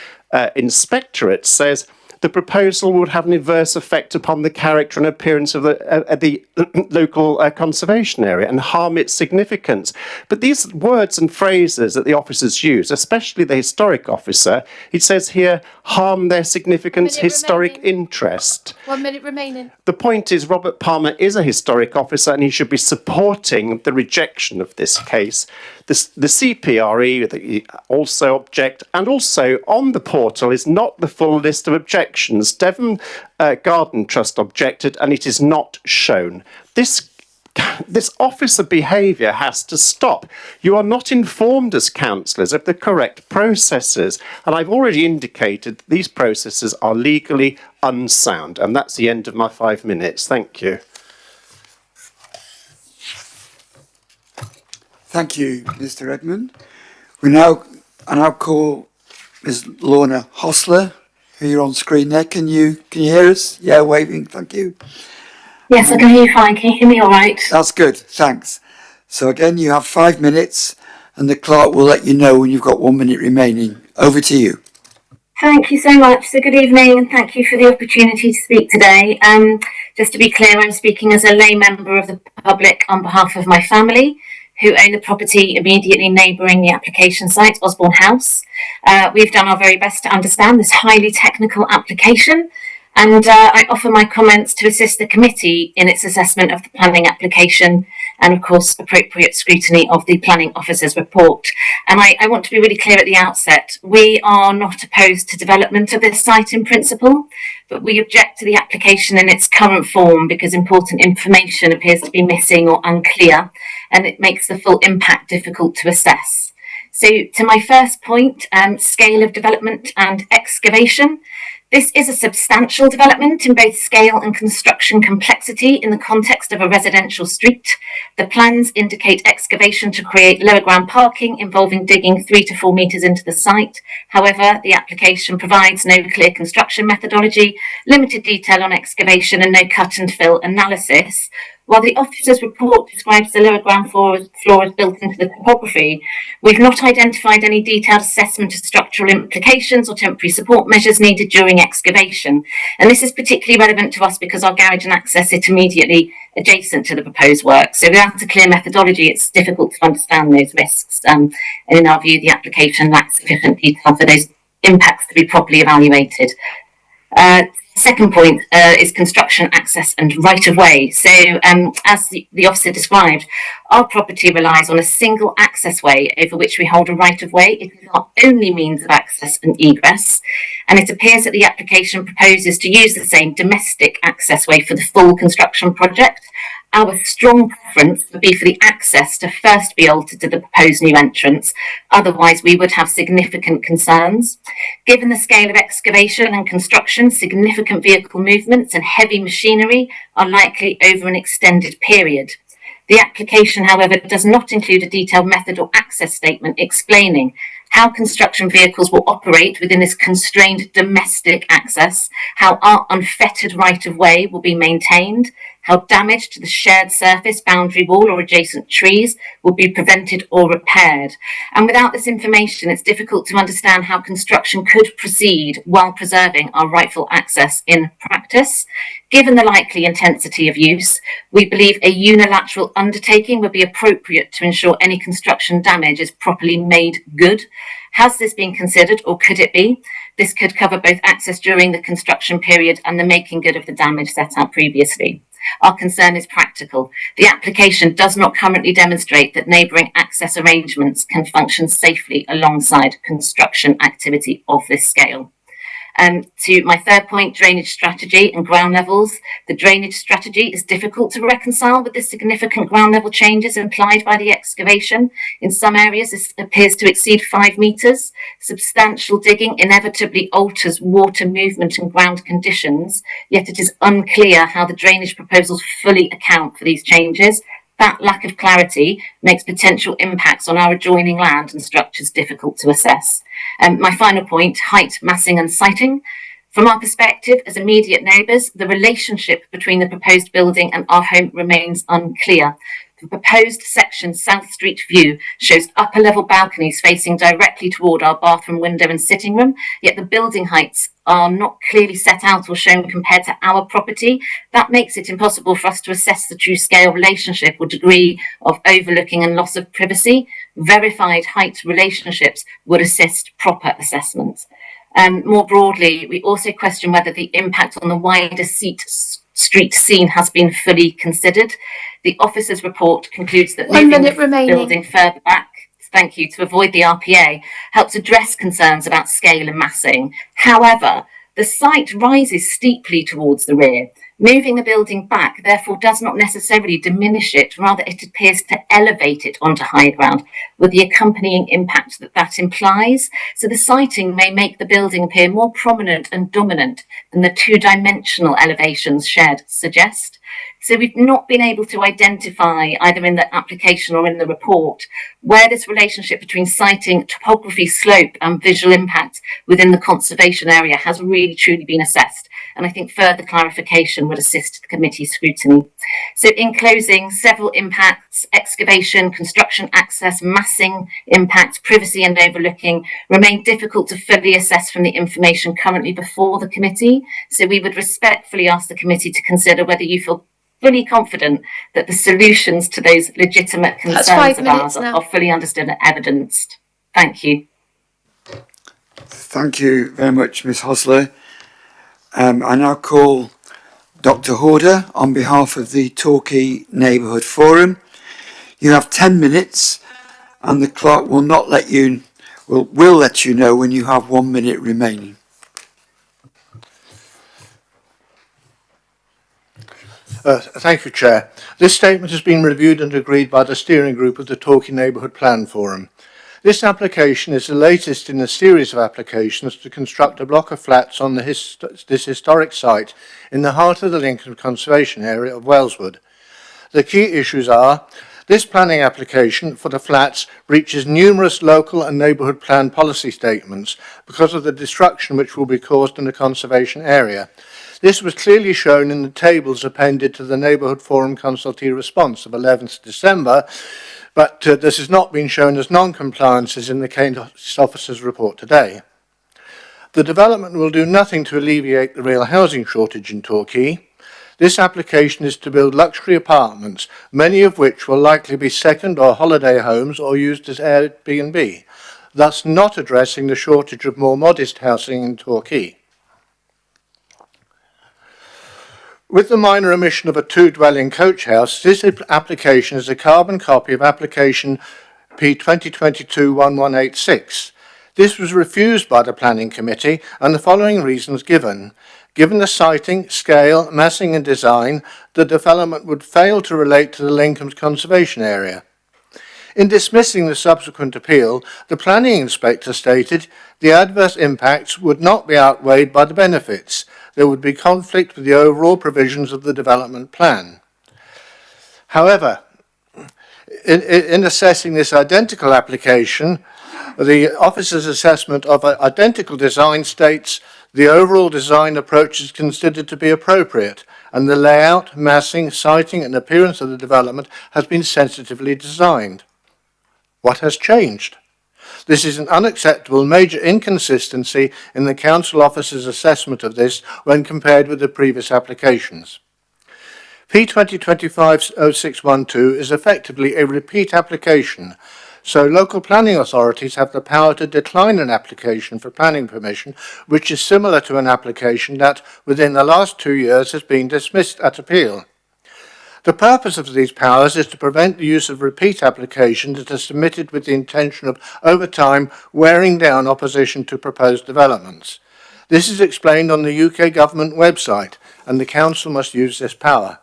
H: inspectorate says the proposal would have an adverse effect upon the character and appearance of the local conservation area and harm its significance. But these words and phrases that the officers use, especially the historic officer, it says here, harm their significance, historic interest.
B: 1 minute remaining.
H: The point is, Robert Palmer is a historic officer and he should be supporting the rejection of this case. The CPRE they also object, and also on the portal is not the full list of objections. Devon Garden Trust objected, and it is not shown. This officer behaviour has to stop. You are not informed as councillors of the correct processes, and I've already indicated these processes are legally unsound, and that's the end of my 5 minutes. Thank you.
A: Thank you, Mr. Edmund. I now call Ms. Lorna Hostler, who you're on screen there. Can you hear us? Yeah, waving. Thank you.
I: Yes, I can hear you fine. Can you hear me all right?
A: That's good. Thanks. So again, you have 5 minutes, and the clerk will let you know when you've got 1 minute remaining. Over to you.
I: Thank you so much. So good evening, and thank you for the opportunity to speak today. Just to be clear, I'm speaking as a lay member of the public on behalf of my family, who own the property immediately neighbouring the application site, Osborne House. We've done our very best to understand this highly technical application, and I offer my comments to assist the committee in its assessment of the planning application and, of course, appropriate scrutiny of the planning officer's report. And I want to be really clear at the outset, we are not opposed to development of this site in principle, but we object to the application in its current form because important information appears to be missing or unclear, and it makes the full impact difficult to assess. So to my first point, scale of development and excavation. This is a substantial development in both scale and construction complexity in the context of a residential street. The plans indicate excavation to create lower ground parking involving digging 3 to 4 metres into the site. However, the application provides no clear construction methodology, limited detail on excavation and no cut and fill analysis. While the officer's report describes the lower ground floor as built into the topography, we've not identified any detailed assessment of structural implications or temporary support measures needed during excavation. And this is particularly relevant to us because our garage and access sit immediately adjacent to the proposed work. So without a clear methodology, it's difficult to understand those risks. And in our view, the application lacks sufficient detail for those impacts to be properly evaluated. Second point is construction access and right-of-way. So as the officer described, our property relies on a single access way over which we hold a right-of-way. It is our only means of access and egress, and it appears that the application proposes to use the same domestic access way for the full construction project. Our strong preference would be for the access to first be altered to the proposed new entrance, otherwise we would have significant concerns. Given the scale of excavation and construction, significant vehicle movements and heavy machinery are likely over an extended period. The application, however, does not include a detailed method or access statement explaining how construction vehicles will operate within this constrained domestic access, how our unfettered right-of-way will be maintained, how damage to the shared surface, boundary wall or adjacent trees will be prevented or repaired. And without this information, it's difficult to understand how construction could proceed while preserving our rightful access in practice. Given the likely intensity of use, we believe a unilateral undertaking would be appropriate to ensure any construction damage is properly made good. Has this been considered, or could it be? This could cover both access during the construction period and the making good of the damage set out previously. Our concern is practical. The application does not currently demonstrate that neighbouring access arrangements can function safely alongside construction activity of this scale. To my third point, drainage strategy and ground levels. The drainage strategy is difficult to reconcile with the significant ground level changes implied by the excavation. In some areas, this appears to exceed 5 metres. Substantial digging inevitably alters water movement and ground conditions, yet it is unclear how the drainage proposals fully account for these changes. That lack of clarity makes potential impacts on our adjoining land and structures difficult to assess. My final point, height, massing and siting. From our perspective as immediate neighbours, the relationship between the proposed building and our home remains unclear. The proposed section South Street view shows upper level balconies facing directly toward our bathroom window and sitting room, yet the building heights are not clearly set out or shown compared to our property. That makes it impossible for us to assess the true scale relationship or degree of overlooking and loss of privacy. Verified height relationships would assist proper assessments. More broadly, we also question whether the impact on the wider street scene has been fully considered. The officer's report concludes that moving the building further back, thank you, to avoid the RPA helps address concerns about scale and massing. However, the site rises steeply towards the rear. Moving the building back, therefore, does not necessarily diminish it, rather it appears to elevate it onto high ground, with the accompanying impact that implies. So the siting may make the building appear more prominent and dominant than the two-dimensional elevations shared suggest. So we've not been able to identify, either in the application or in the report, where this relationship between siting, topography, slope and visual impact within the conservation area has really truly been assessed. And I think further clarification would assist the committee's scrutiny. So in closing, several impacts, excavation, construction access, massing impacts, privacy and overlooking remain difficult to fully assess from the information currently before the committee. So we would respectfully ask the committee to consider whether you feel fully confident that the solutions to those legitimate concerns of ours are fully understood and evidenced. Thank you.
A: Thank you very much, Ms Hosler. I now call Dr Horder on behalf of the Torquay Neighbourhood Forum. You have 10 minutes and the clerk will let you know when you have 1 minute remaining.
J: Thank you, Chair. This statement has been reviewed and agreed by the steering group of the Torquay Neighbourhood Plan Forum. This application is the latest in a series of applications to construct a block of flats on this historic site in the heart of the Lincoln Conservation Area of Wellswood. The key issues are: this planning application for the flats breaches numerous local and neighbourhood plan policy statements because of the destruction which will be caused in the conservation area. This was clearly shown in the tables appended to the Neighbourhood Forum consultee response of 11th December, but this has not been shown as non-compliances in the case officer's report today. The development will do nothing to alleviate the real housing shortage in Torquay. This application is to build luxury apartments, many of which will likely be second or holiday homes or used as Airbnb, thus not addressing the shortage of more modest housing in Torquay. With the minor omission of a two-dwelling coach house, this application is a carbon copy of application P 2022-1186. This was refused by the Planning Committee and the following reasons given. Given the siting, scale, massing and design, the development would fail to relate to the Lincoln Conservation Area. In dismissing the subsequent appeal, the planning inspector stated the adverse impacts would not be outweighed by the benefits. There would be conflict with the overall provisions of the development plan. However, in assessing this identical application, the officer's assessment of identical design states the overall design approach is considered to be appropriate and the layout, massing, siting and appearance of the development has been sensitively designed. What has changed? This is an unacceptable major inconsistency in the council officer's assessment of this when compared with the previous applications. P 2025-0612 is effectively a repeat application, so local planning authorities have the power to decline an application for planning permission, which is similar to an application that, within the last 2 years, has been dismissed at appeal. The purpose of these powers is to prevent the use of repeat applications that are submitted with the intention of, over time, wearing down opposition to proposed developments. This is explained on the UK Government website, and the Council must use this power.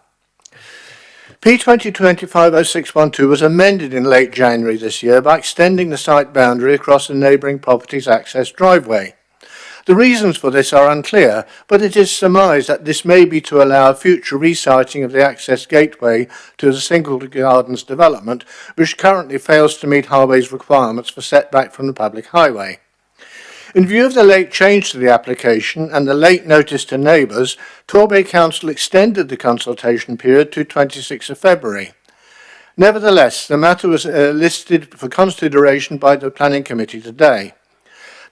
J: P 2025-0612 was amended in late January this year by extending the site boundary across the neighbouring property's access driveway. The reasons for this are unclear, but it is surmised that this may be to allow a future resiting of the access gateway to the Singleton Gardens development, which currently fails to meet Highways requirements for setback from the public highway. In view of the late change to the application and the late notice to neighbours, Torbay Council extended the consultation period to 26th of February. Nevertheless, the matter was listed for consideration by the Planning Committee today.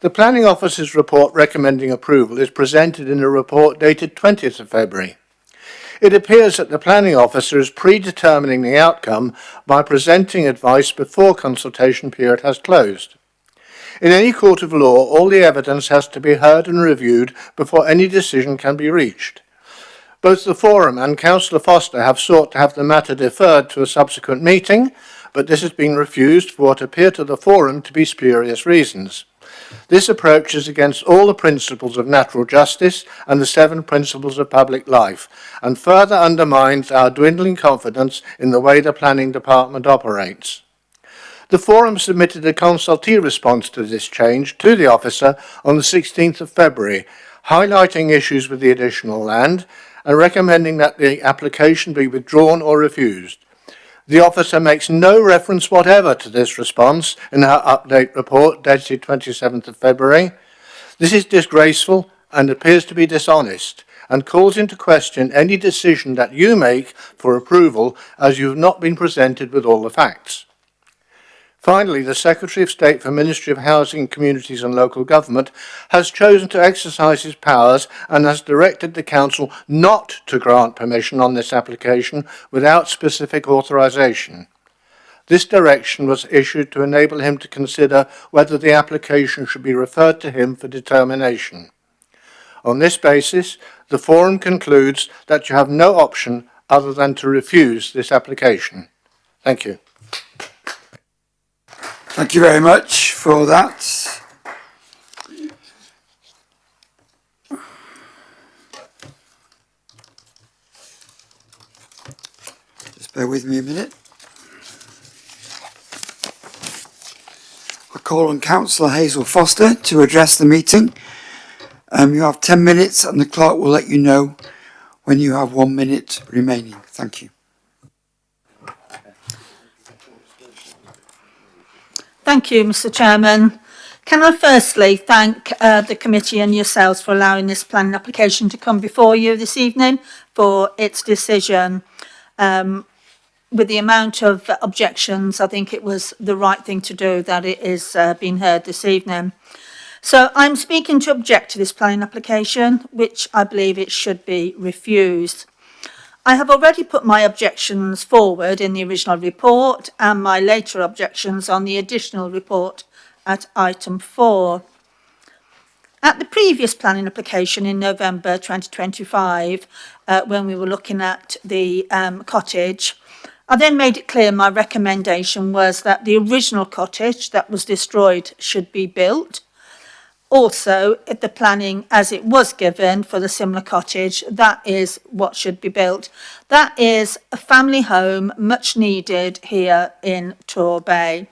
J: The Planning Officer's report recommending approval is presented in a report dated 20th of February. It appears that the Planning Officer is predetermining the outcome by presenting advice before consultation period has closed. In any court of law, all the evidence has to be heard and reviewed before any decision can be reached. Both the Forum and Councillor Foster have sought to have the matter deferred to a subsequent meeting, but this has been refused for what appear to the Forum to be spurious reasons. This approach is against all the principles of natural justice and the 7 principles of public life, and further undermines our dwindling confidence in the way the Planning Department operates. The Forum submitted a consultee response to this change to the officer on the 16th of February, highlighting issues with the additional land and recommending that the application be withdrawn or refused. The officer makes no reference whatever to this response in her update report dated 27th of February. This is disgraceful and appears to be dishonest and calls into question any decision that you make for approval as you have not been presented with all the facts. Finally, the Secretary of State for Ministry of Housing, Communities and Local Government has chosen to exercise his powers and has directed the Council not to grant permission on this application without specific authorisation. This direction was issued to enable him to consider whether the application should be referred to him for determination. On this basis, the Forum concludes that you have no option other than to refuse this application. Thank you.
A: Thank you very much for that. Just bear with me a minute. I call on Councillor Hazel Foster to address the meeting. You have 10 minutes and the clerk will let you know when you have 1 minute remaining. Thank you.
K: Thank you, Mr. Chairman. Can I firstly thank the committee and yourselves for allowing this planning application to come before you this evening for its decision. With the amount of objections, I think it was the right thing to do that it is being heard this evening. So I'm speaking to object to this planning application, which I believe it should be refused. I have already put my objections forward in the original report and my later objections on the additional report at item 4. At the previous planning application in November 2025, when we were looking at the cottage, I then made it clear my recommendation was that the original cottage that was destroyed should be built Also, if the planning as it was given for the similar cottage, that is what should be built. That is a family home much needed here in Torbay.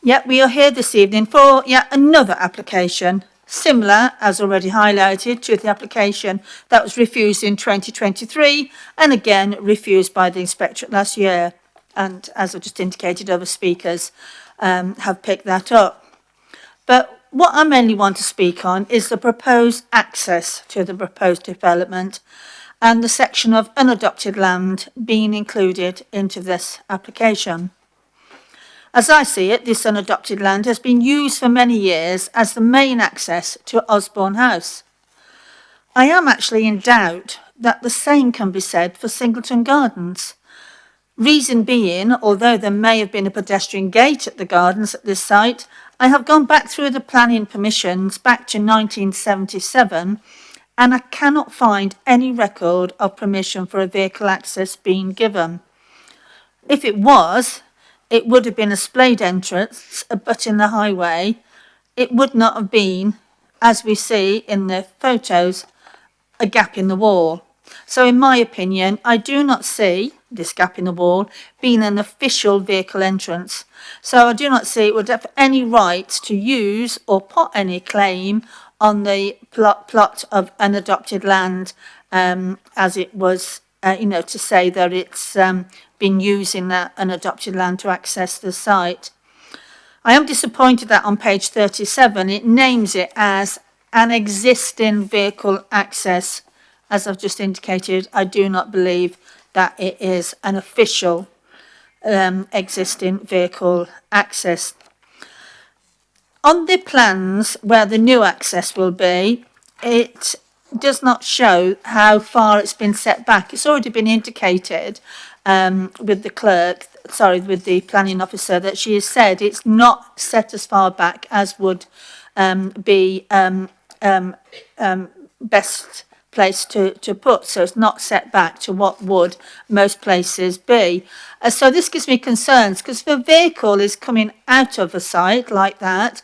K: Yet we are here this evening for yet another application, similar, as already highlighted, to the application that was refused in 2023 and again refused by the inspectorate last year. And as I just indicated, other speakers have picked that up. But what I mainly want to speak on is the proposed access to the proposed development and the section of unadopted land being included into this application. As I see it, this unadopted land has been used for many years as the main access to Osborne House. I am actually in doubt that the same can be said for Singleton Gardens. Reason being, although there may have been a pedestrian gate at the gardens at this site, I have gone back through the planning permissions back to 1977 and I cannot find any record of permission for a vehicle access being given. If it was, it would have been a splayed entrance abutting the highway. It would not have been, as we see in the photos, a gap in the wall. So in my opinion, I do not see this gap in the wall being an official vehicle entrance. So I do not see it would have any right to use or put any claim on the plot of unadopted land as it was, to say that it's been using that unadopted land to access the site. I am disappointed that on page 37 it names it as an existing vehicle access. As I've just indicated, I do not believe that it is an official existing vehicle access. On the plans where the new access will be, it does not show how far it's been set back. It's already been indicated with the planning officer, that she has said it's not set as far back as would be best place to put, so it's not set back to what would most places be. So this gives me concerns, because if a vehicle is coming out of a site like that,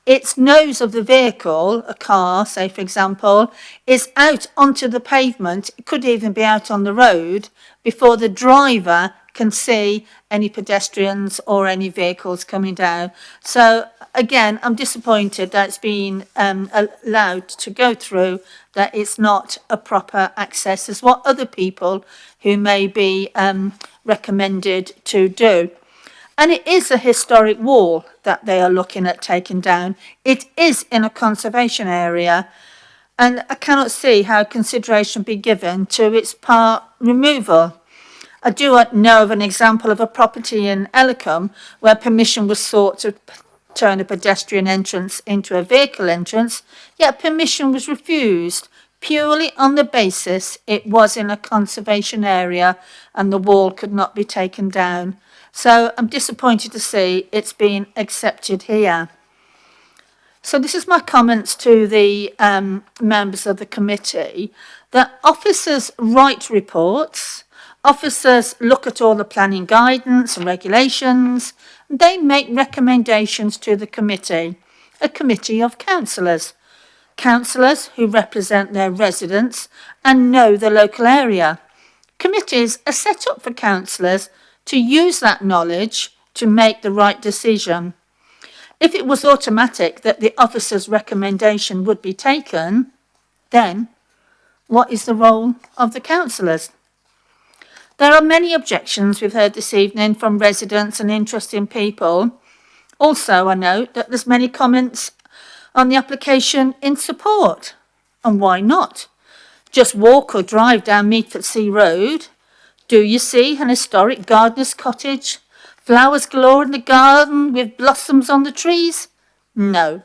K: its nose of the vehicle, a car, say for example, is out onto the pavement. It could even be out on the road before the driver can see any pedestrians or any vehicles coming down. So again, I'm disappointed that it's been allowed to go through, that it's not a proper access as what other people who may be recommended to do. And it is a historic wall that they are looking at taking down. It is in a conservation area, and I cannot see how consideration be given to its part removal. I do know of an example of a property in Ellicombe where permission was sought to turn a pedestrian entrance into a vehicle entrance, yet permission was refused purely on the basis it was in a conservation area and the wall could not be taken down. So I'm disappointed to see it's been accepted here. So this is my comments to the members of the committee, that officers write reports, officers look at all the planning guidance and regulations, and they make recommendations to the committee, a committee of councillors. Councillors who represent their residents and know the local area. Committees are set up for councillors to use that knowledge to make the right decision. If it was automatic that the officer's recommendation would be taken, then what is the role of the councillors? There are many objections we've heard this evening from residents and interested people. Also, I note that there's many comments on the application in support. And why not? Just walk or drive down Meadfoot Sea Road. Do you see an historic gardener's cottage? Flowers galore in the garden with blossoms on the trees? No.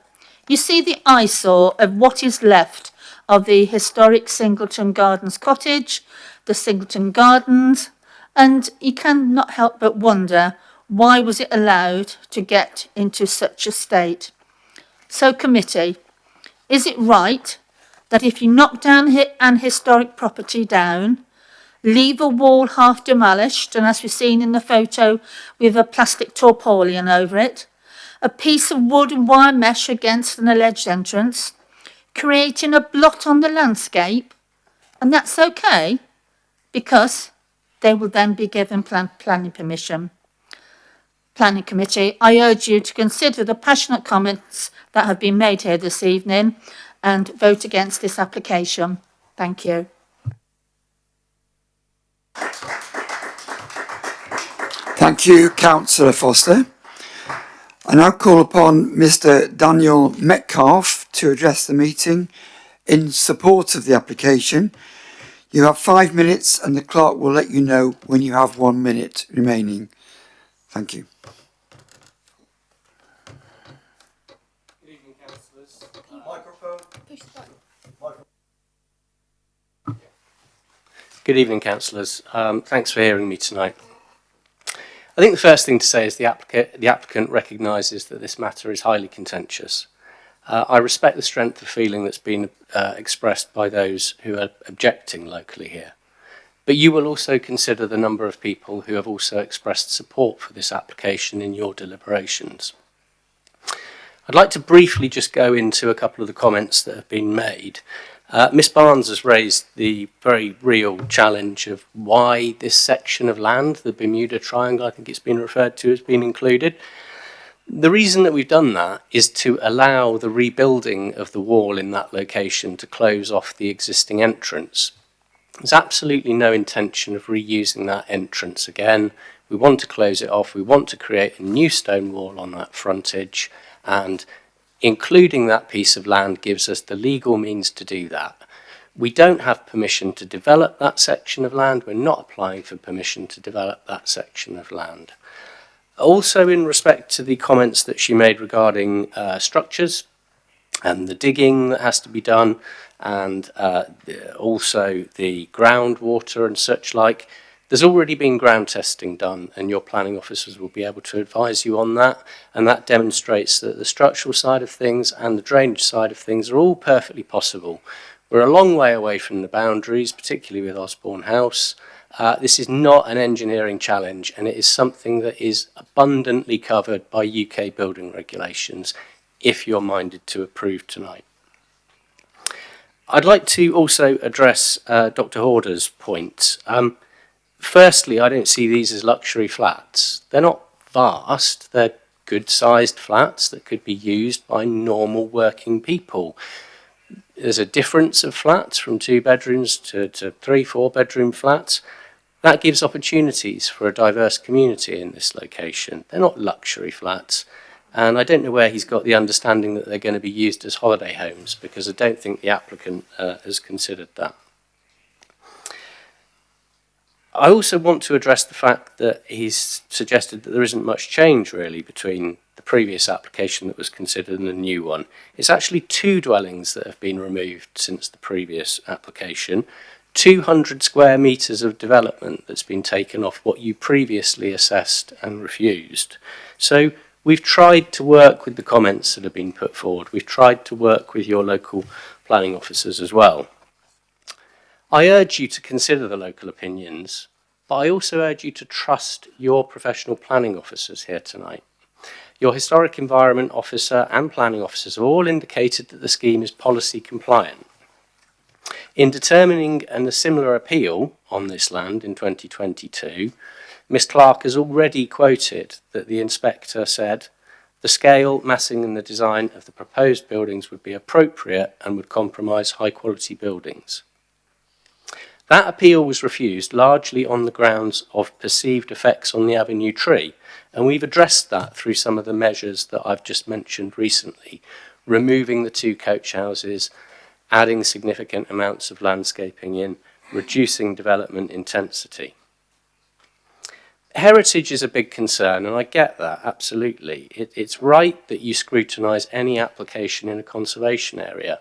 K: You see the eyesore of what is left of the historic Singleton Gardens cottage, the Singleton Gardens, and you cannot help but wonder, why was it allowed to get into such a state? So committee, is it right that if you knock down an historic property down, leave a wall half demolished, and as we've seen in the photo with a plastic tarpaulin over it, a piece of wood and wire mesh against an alleged entrance, creating a blot on the landscape, and that's okay because they will then be given planning permission. Planning Committee, I urge you to consider the passionate comments that have been made here this evening and vote against this application. Thank you.
A: Thank you, Councillor Foster. I now call upon Mr. Daniel Metcalfe to address the meeting in support of the application. You have 5 minutes and the clerk will let you know when you have 1 minute remaining. Thank you.
L: Good evening, councillors. Microphone. Good evening, councillors. Thanks for hearing me tonight. I think the first thing to say is the applicant recognises that this matter is highly contentious. I respect the strength of feeling that's been expressed by those who are objecting locally here. But you will also consider the number of people who have also expressed support for this application in your deliberations. I'd like to briefly just go into a couple of the comments that have been made. Miss Barnes has raised the very real challenge of why this section of land, the Bermuda Triangle, I think it's been referred to, has been included. The reason that we've done that is to allow the rebuilding of the wall in that location to close off the existing entrance. There's absolutely no intention of reusing that entrance again. We want to close it off. We want to create a new stone wall on that frontage, and including that piece of land gives us the legal means to do that. We don't have permission to develop that section of land. We're not applying for permission to develop that section of land. Also, in respect to the comments that she made regarding structures and the digging that has to be done, and also the groundwater and such like, there's already been ground testing done, and your planning officers will be able to advise you on that, and that demonstrates that the structural side of things and the drainage side of things are all perfectly possible. We're a long way away from the boundaries, particularly with Osborne House. This is not an engineering challenge, and it is something that is abundantly covered by UK building regulations if you're minded to approve tonight. I'd like to also address Dr. Horder's point. Firstly, I don't see these as luxury flats. They're not vast, they're good-sized flats that could be used by normal working people. There's a difference of flats from 2 bedrooms to 3-4 bedroom flats. That gives opportunities for a diverse community in this location. They're not luxury flats, and I don't know where he's got the understanding that they're going to be used as holiday homes, because I don't think the applicant has considered that. I also want to address the fact that he's suggested that there isn't much change really between the previous application that was considered and the new one. It's actually 2 dwellings that have been removed since the previous application, 200 square metres of development that's been taken off what you previously assessed and refused. So we've tried to work with the comments that have been put forward. We've tried to work with your local planning officers as well. I urge you to consider the local opinions, but I also urge you to trust your professional planning officers here tonight. Your Historic Environment Officer and planning officers have all indicated that the scheme is policy compliant. In determining a similar appeal on this land in 2022, Ms Clark has already quoted that the inspector said, "The scale, massing and the design of the proposed buildings would be appropriate and would compromise high quality buildings." That appeal was refused largely on the grounds of perceived effects on the avenue tree, and we've addressed that through some of the measures that I've just mentioned recently, removing the 2 coach houses, adding significant amounts of landscaping in, reducing development intensity. Heritage is a big concern, and I get that, absolutely. It's right that you scrutinise any application in a conservation area.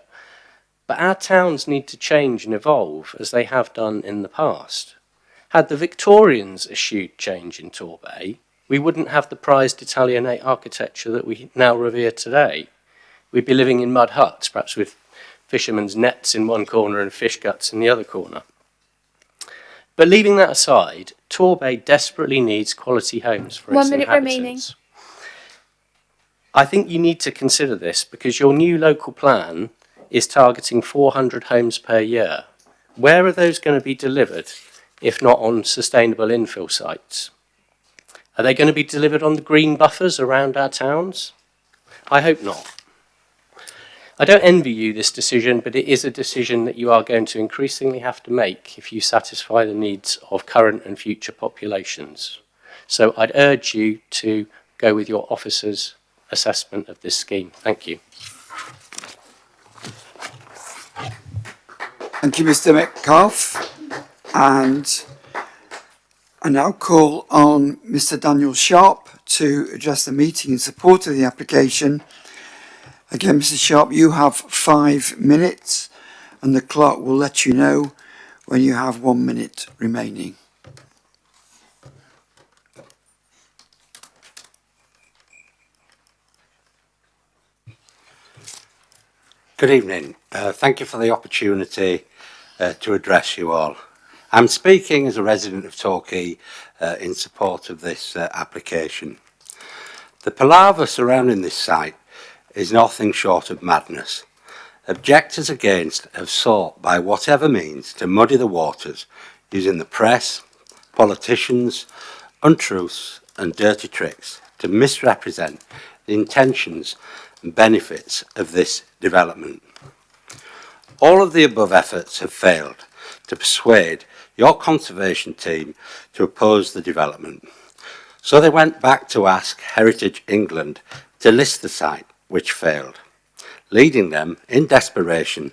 L: But our towns need to change and evolve as they have done in the past. Had the Victorians eschewed change in Torbay, we wouldn't have the prized Italianate architecture that we now revere today. We'd be living in mud huts, perhaps with fishermen's nets in one corner and fish guts in the other corner. But leaving that aside, Torbay desperately needs quality homes for its inhabitants.
B: 1 minute remaining.
L: I think you need to consider this because your new local plan is targeting 400 homes per year. Where are those going to be delivered if not on sustainable infill sites? Are they going to be delivered on the green buffers around our towns? I hope not. I don't envy you this decision, but it is a decision that you are going to increasingly have to make if you satisfy the needs of current and future populations. So I'd urge you to go with your officer's assessment of this scheme. Thank you.
A: Thank you, Mr. Metcalfe. And I now call on Mr. Daniel Sharp to address the meeting in support of the application. Again, Mr. Sharp, you have 5 minutes, and the clerk will let you know when you have 1 minute remaining.
M: Good evening. Thank you for the opportunity to address you all. I'm speaking as a resident of Torquay in support of this application. The palaver surrounding this site is nothing short of madness. Objectors against have sought by whatever means to muddy the waters using the press, politicians, untruths and dirty tricks to misrepresent the intentions and benefits of this development. All of the above efforts have failed to persuade your conservation team to oppose the development. So they went back to ask Heritage England to list the site, which failed, leading them in desperation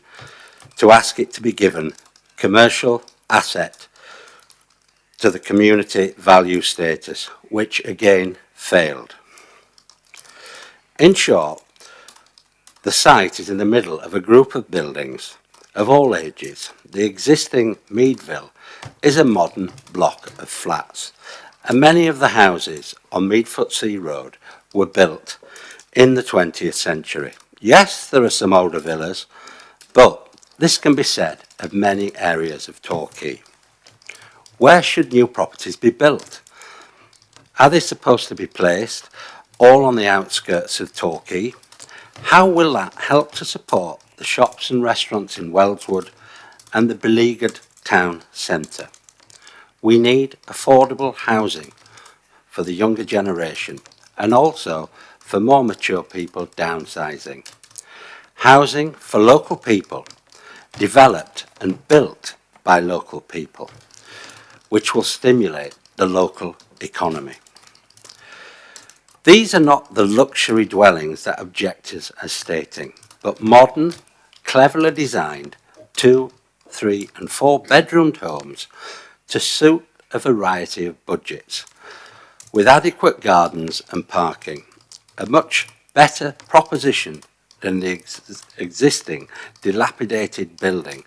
M: to ask it to be given commercial asset to the community value status, which again failed. In short, the site is in the middle of a group of buildings of all ages. The existing Meadville is a modern block of flats, and many of the houses on Meadfoot Sea Road were built in the 20th century. Yes, there are some older villas, but this can be said of many areas of Torquay. Where should new properties be built? Are they supposed to be placed all on the outskirts of Torquay? How will that help to support the shops and restaurants in Wellswood and the beleaguered town centre? We need affordable housing for the younger generation and also for more mature people downsizing. Housing for local people, developed and built by local people, which will stimulate the local economy. These are not the luxury dwellings that objectors are stating, but modern, cleverly designed 2, 3 and 4 bedroomed homes to suit a variety of budgets, with adequate gardens and parking, a much better proposition than the existing dilapidated building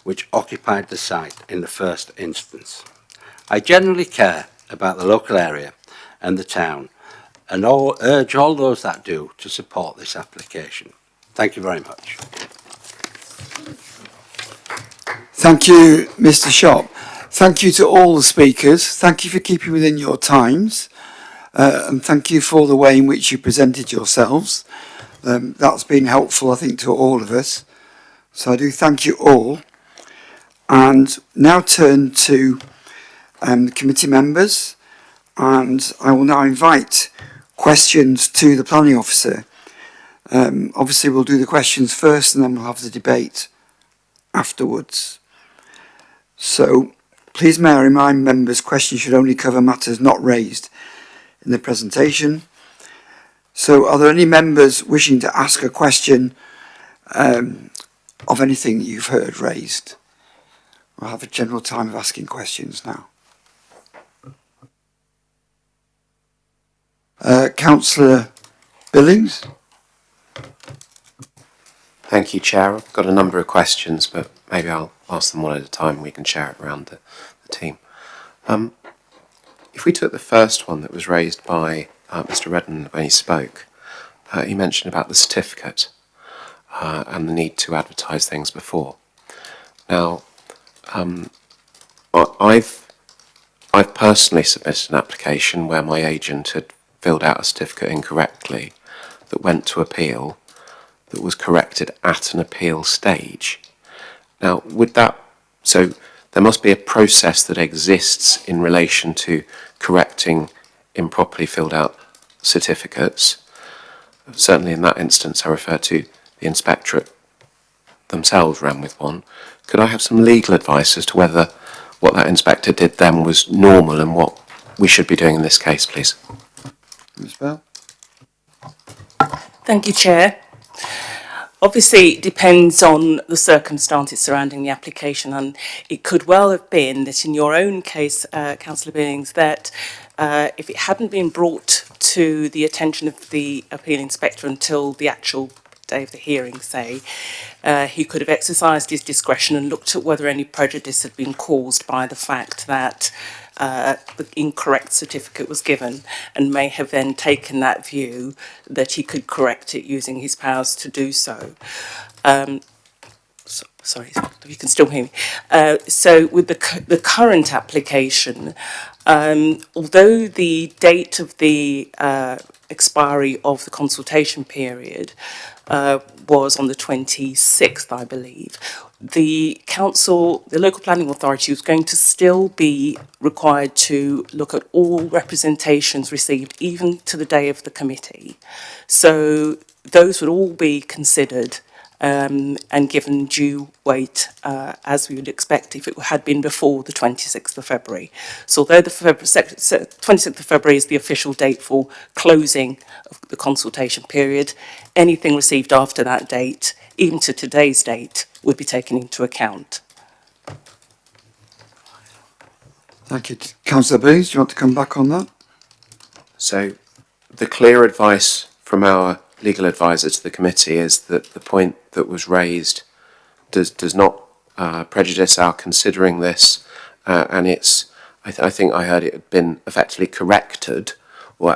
M: which occupied the site in the first instance. I generally care about the local area and the town, and urge all those that do to support this application. Thank you very much.
A: Thank you, Mr. Sharp. Thank you to all the speakers. Thank you for keeping within your times. And thank you for the way in which you presented yourselves. That's been helpful, I think, to all of us. So I do thank you all. And now turn to the committee members. And I will now invite questions to the planning officer. Obviously, we'll do the questions first and then we'll have the debate afterwards. So please may I remind members questions should only cover matters not raised in the presentation. So are there any members wishing to ask a question of anything that you've heard raised? We'll have a general time of asking questions now. Councillor Billings.
D: Thank you, Chair. I've got a number of questions, but maybe I'll ask them one at a time and we can share it around the team. If we took the first one that was raised by Mr. Redden when he spoke, he mentioned about the certificate and the need to advertise things before. Now, I've personally submitted an application where my agent had filled out a certificate incorrectly, that went to appeal that was corrected at an appeal stage. Now, so there must be a process that exists in relation to correcting improperly filled out certificates. Certainly in that instance, I refer to the inspectorate themselves ran with one. Could I have some legal advice as to whether what that inspector did then was normal and what we should be doing in this case, please?
A: Ms. Bell?
N: Thank you, Chair. Obviously, it depends on the circumstances surrounding the application, and it could well have been that in your own case, Councillor Billings, that if it hadn't been brought to the attention of the appeal inspector until the actual day of the hearing, say, he could have exercised his discretion and looked at whether any prejudice had been caused by the fact that the incorrect certificate was given, and may have then taken that view that he could correct it using his powers to do so. Sorry, you can still hear me. So with the current application, although the date of the expiry of the consultation period was on the 26th, I believe, the council, the local planning authority, was going to still be required to look at all representations received, even to the day of the committee. So those would all be considered and given due weight as we would expect if it had been before the 26th of February. So although the 26th of February is the official date for closing of the consultation period, anything received after that date, even to today's date, would be taken into account.
A: Thank you. Councillor Billings, do you want to come back on that?
D: So the clear advice from our legal advisor to the committee is that the point that was raised does not prejudice our considering this, and it's, I think I heard it had been effectively corrected, or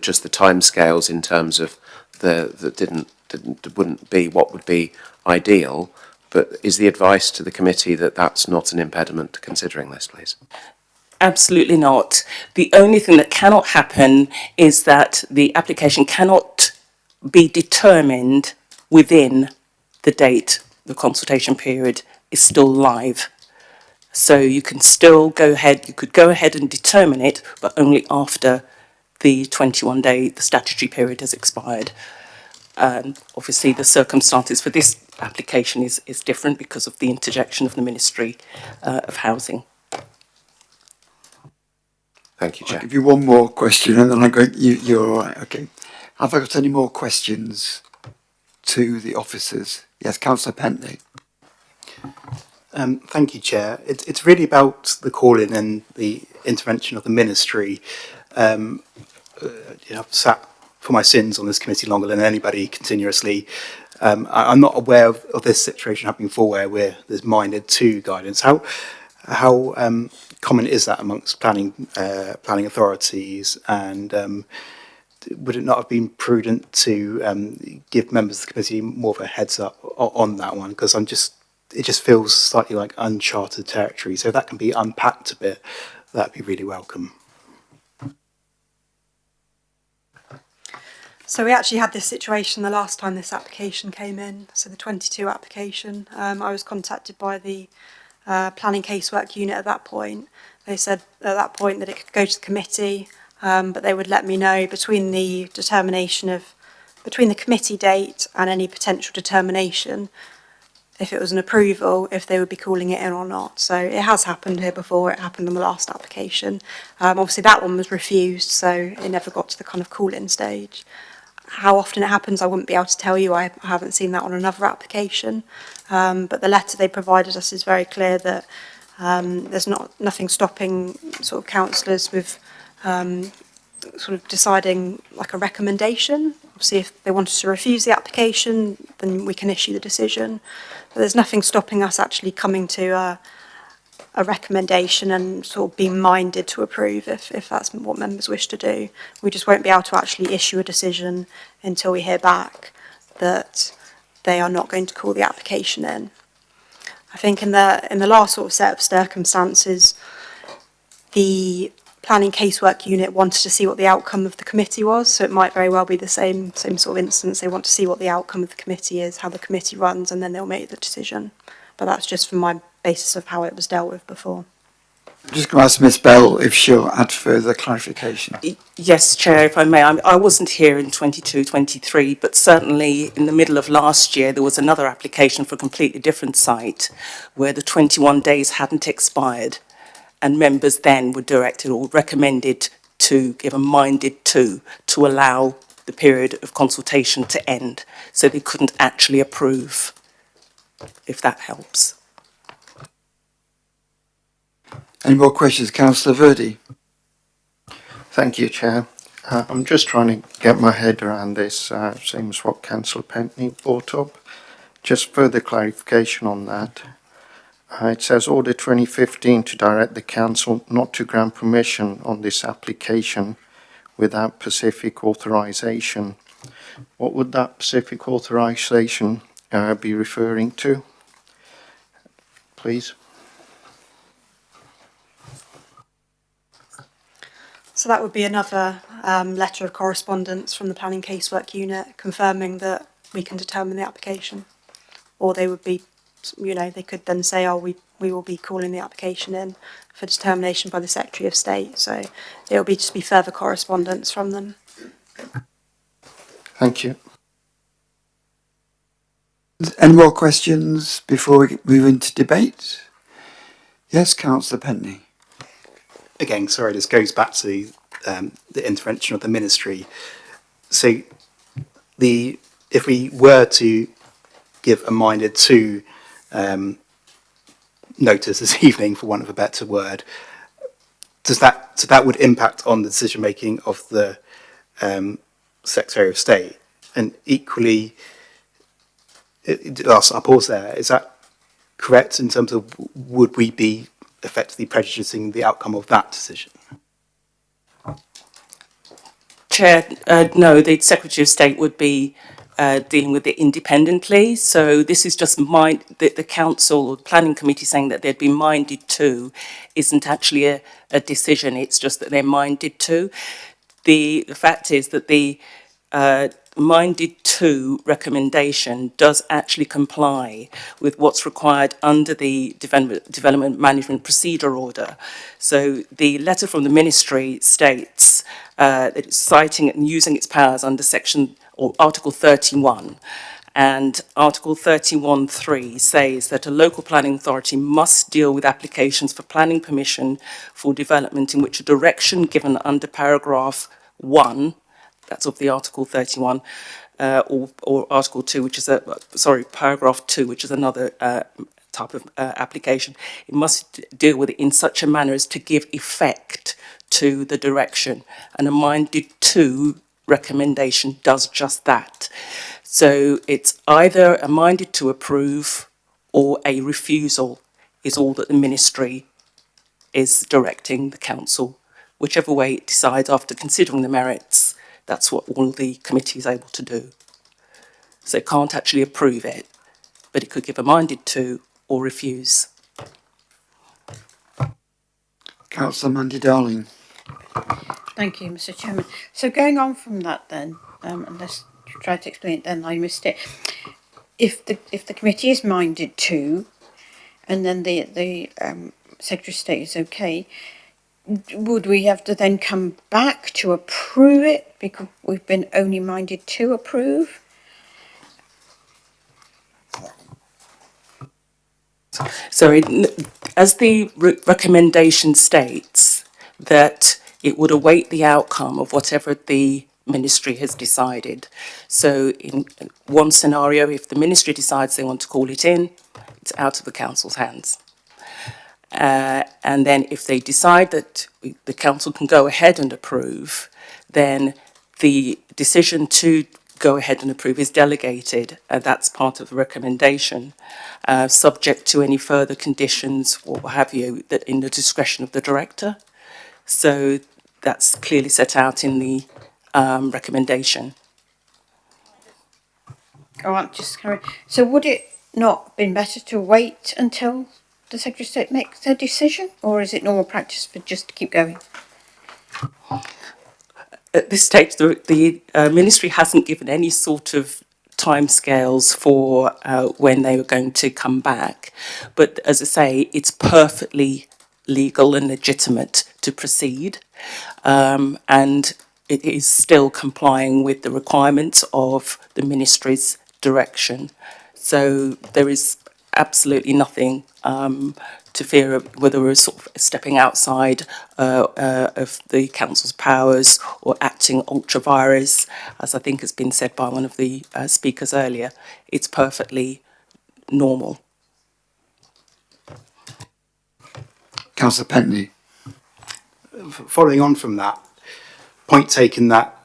D: just the timescales in terms of that wouldn't be what would be ideal. But is the advice to the committee that that's not an impediment to considering this, please?
N: Absolutely not. The only thing that cannot happen is that the application cannot be determined within the date the consultation period is still live. So you can still go ahead, you could go ahead and determine it, but only after the 21-day, the statutory period has expired. Obviously the circumstances for this application is different because of the interjection of the Ministry of Housing.
D: Thank you, Chair.
A: I'll give you one more question and then I'm going, you're all right, okay. Have I got any more questions to the officers? Yes, Councillor Pentley.
F: Thank you, Chair. It's really about the call-in and the intervention of the Ministry. I've sat for my sins on this committee longer than anybody continuously. I'm not aware of this situation happening before where there's minded to guidance. How common is that amongst planning authorities, and would it not have been prudent to give members of the committee more of a heads up on that one? Because it just feels slightly like uncharted territory. So if that can be unpacked a bit, that'd be really welcome.
G: So we actually had this situation the last time this application came in, so the 22 application. I was contacted by the planning casework unit at that point. They said at that point that it could go to the committee, but they would let me know between the committee date and any potential determination, if it was an approval, if they would be calling it in or not. So it has happened here before. It happened on the last application. Obviously that one was refused, so it never got to the kind of call-in stage. How often it happens, I wouldn't be able to tell you. I haven't seen that on another application. But the letter they provided us is very clear that there's nothing stopping sort of councillors with sort of deciding like a recommendation. Obviously, if they wanted to refuse the application, then we can issue the decision. But there's nothing stopping us actually coming to a recommendation and sort of being minded to approve if that's what members wish to do. We just won't be able to actually issue a decision until we hear back that they are not going to call the application in. I think in the last sort of set of circumstances, the planning casework unit wanted to see what the outcome of the committee was, so it might very well be the same sort of instance. They want to see what the outcome of the committee is, how the committee runs, and then they'll make the decision. But that's just from my basis of how it was dealt with before.
A: I'm just going to ask Miss Bell if she'll add further clarification.
N: Yes, Chair, if I may. I wasn't here in 22-23, but certainly in the middle of last year there was another application for a completely different site where the 21 days hadn't expired, and members then were directed or recommended to give a minded to allow the period of consultation to end, so they couldn't actually approve, if that helps.
A: Any more questions? Councillor Verdi.
O: Thank you, Chair. I'm just trying to get my head around this, same as what Councillor Pentney brought up. Just further clarification on that. It says Order 2015 to direct the Council not to grant permission on this application without specific authorisation. What would that specific authorisation be referring to, please?
G: So that would be another letter of correspondence from the planning casework unit confirming that we can determine the application. Or they would be, they could then say, oh, we will be calling the application in for determination by the Secretary of State. So it will just be further correspondence from them.
O: Thank you.
A: Any more questions before we move into debate? Yes, Councillor Pentney.
F: Again, sorry, this goes back to the intervention of the ministry. So if we were to give a minded to notice this evening, for want of a better word, so that would impact on the decision making of the Secretary of State, and equally, I'll pause there. Is that correct in terms of would we be effectively prejudicing the outcome of that decision?
N: Chair, no, the Secretary of State would be dealing with it independently. So this is just the council or the planning committee saying that they'd be minded to isn't actually a decision. It's just that they're minded to. The fact is that the minded to recommendation does actually comply with what's required under the development management procedure order. So the letter from the ministry states that it's citing and using its powers under section or Article 31, and Article 31.3 says that a local planning authority must deal with applications for planning permission for development in which a direction given under paragraph 1, that's of the Article 31, or Article 2, which is paragraph 2, which is another type of application. It must deal with it in such a manner as to give effect to the direction, and a minded to recommendation does just that. So it's either a minded to approve or a refusal is all that the ministry is directing the council. Whichever way it decides after considering the merits, that's what all the committee is able to do. So it can't actually approve it, but it could give a minded to or refuse.
A: Councillor Mandy Darling.
P: Thank you, Mr. Chairman. So going on from that then, and let's try to explain it then, I missed it. If the committee is minded to, and then the Secretary of State is okay, would we have to then come back to approve it because we've been only minded to approve?
N: Sorry, as the recommendation states, that it would await the outcome of whatever the ministry has decided. So in one scenario, if the ministry decides they want to call it in, it's out of the council's hands. And then if they decide that the council can go ahead and approve, then the decision to go ahead and approve is delegated, and that's part of the recommendation, subject to any further conditions or what have you, that in the discretion of the director. So that's clearly set out in the recommendation.
P: Oh, I'll just carry. So would it not been better to wait until the Secretary of State makes their decision, or is it normal practice for just to keep going?
N: At this stage, the Ministry hasn't given any sort of timescales for when they were going to come back. But as I say, it's perfectly legal and legitimate to proceed. And it is still complying with the requirements of the Ministry's direction. So there is absolutely nothing to fear of whether we're sort of stepping outside of the council's powers or acting ultra vires, as I think has been said by one of the speakers earlier. It's perfectly normal.
A: Councillor Pentley.
F: Following on from that, point taken that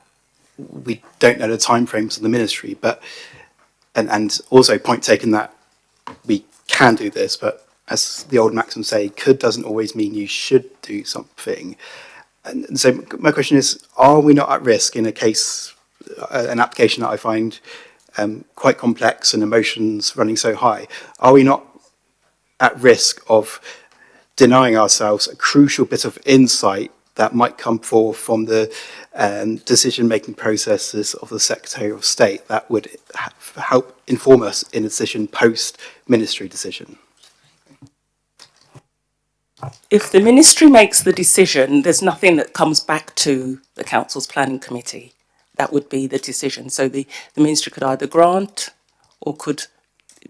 F: we don't know the timeframes of the ministry, but and also point taken that we can do this, but as the old maxim say, could doesn't always mean you should do something. And so my question is, are we not at risk in a case, an application that I find quite complex and emotions running so high, are we not at risk of denying ourselves a crucial bit of insight that might come forth from the decision-making processes of the Secretary of State that would help inform us in a decision post-ministry decision?
N: If the Ministry makes the decision, there's nothing that comes back to the Council's Planning Committee. That would be the decision. So the Ministry could either grant or could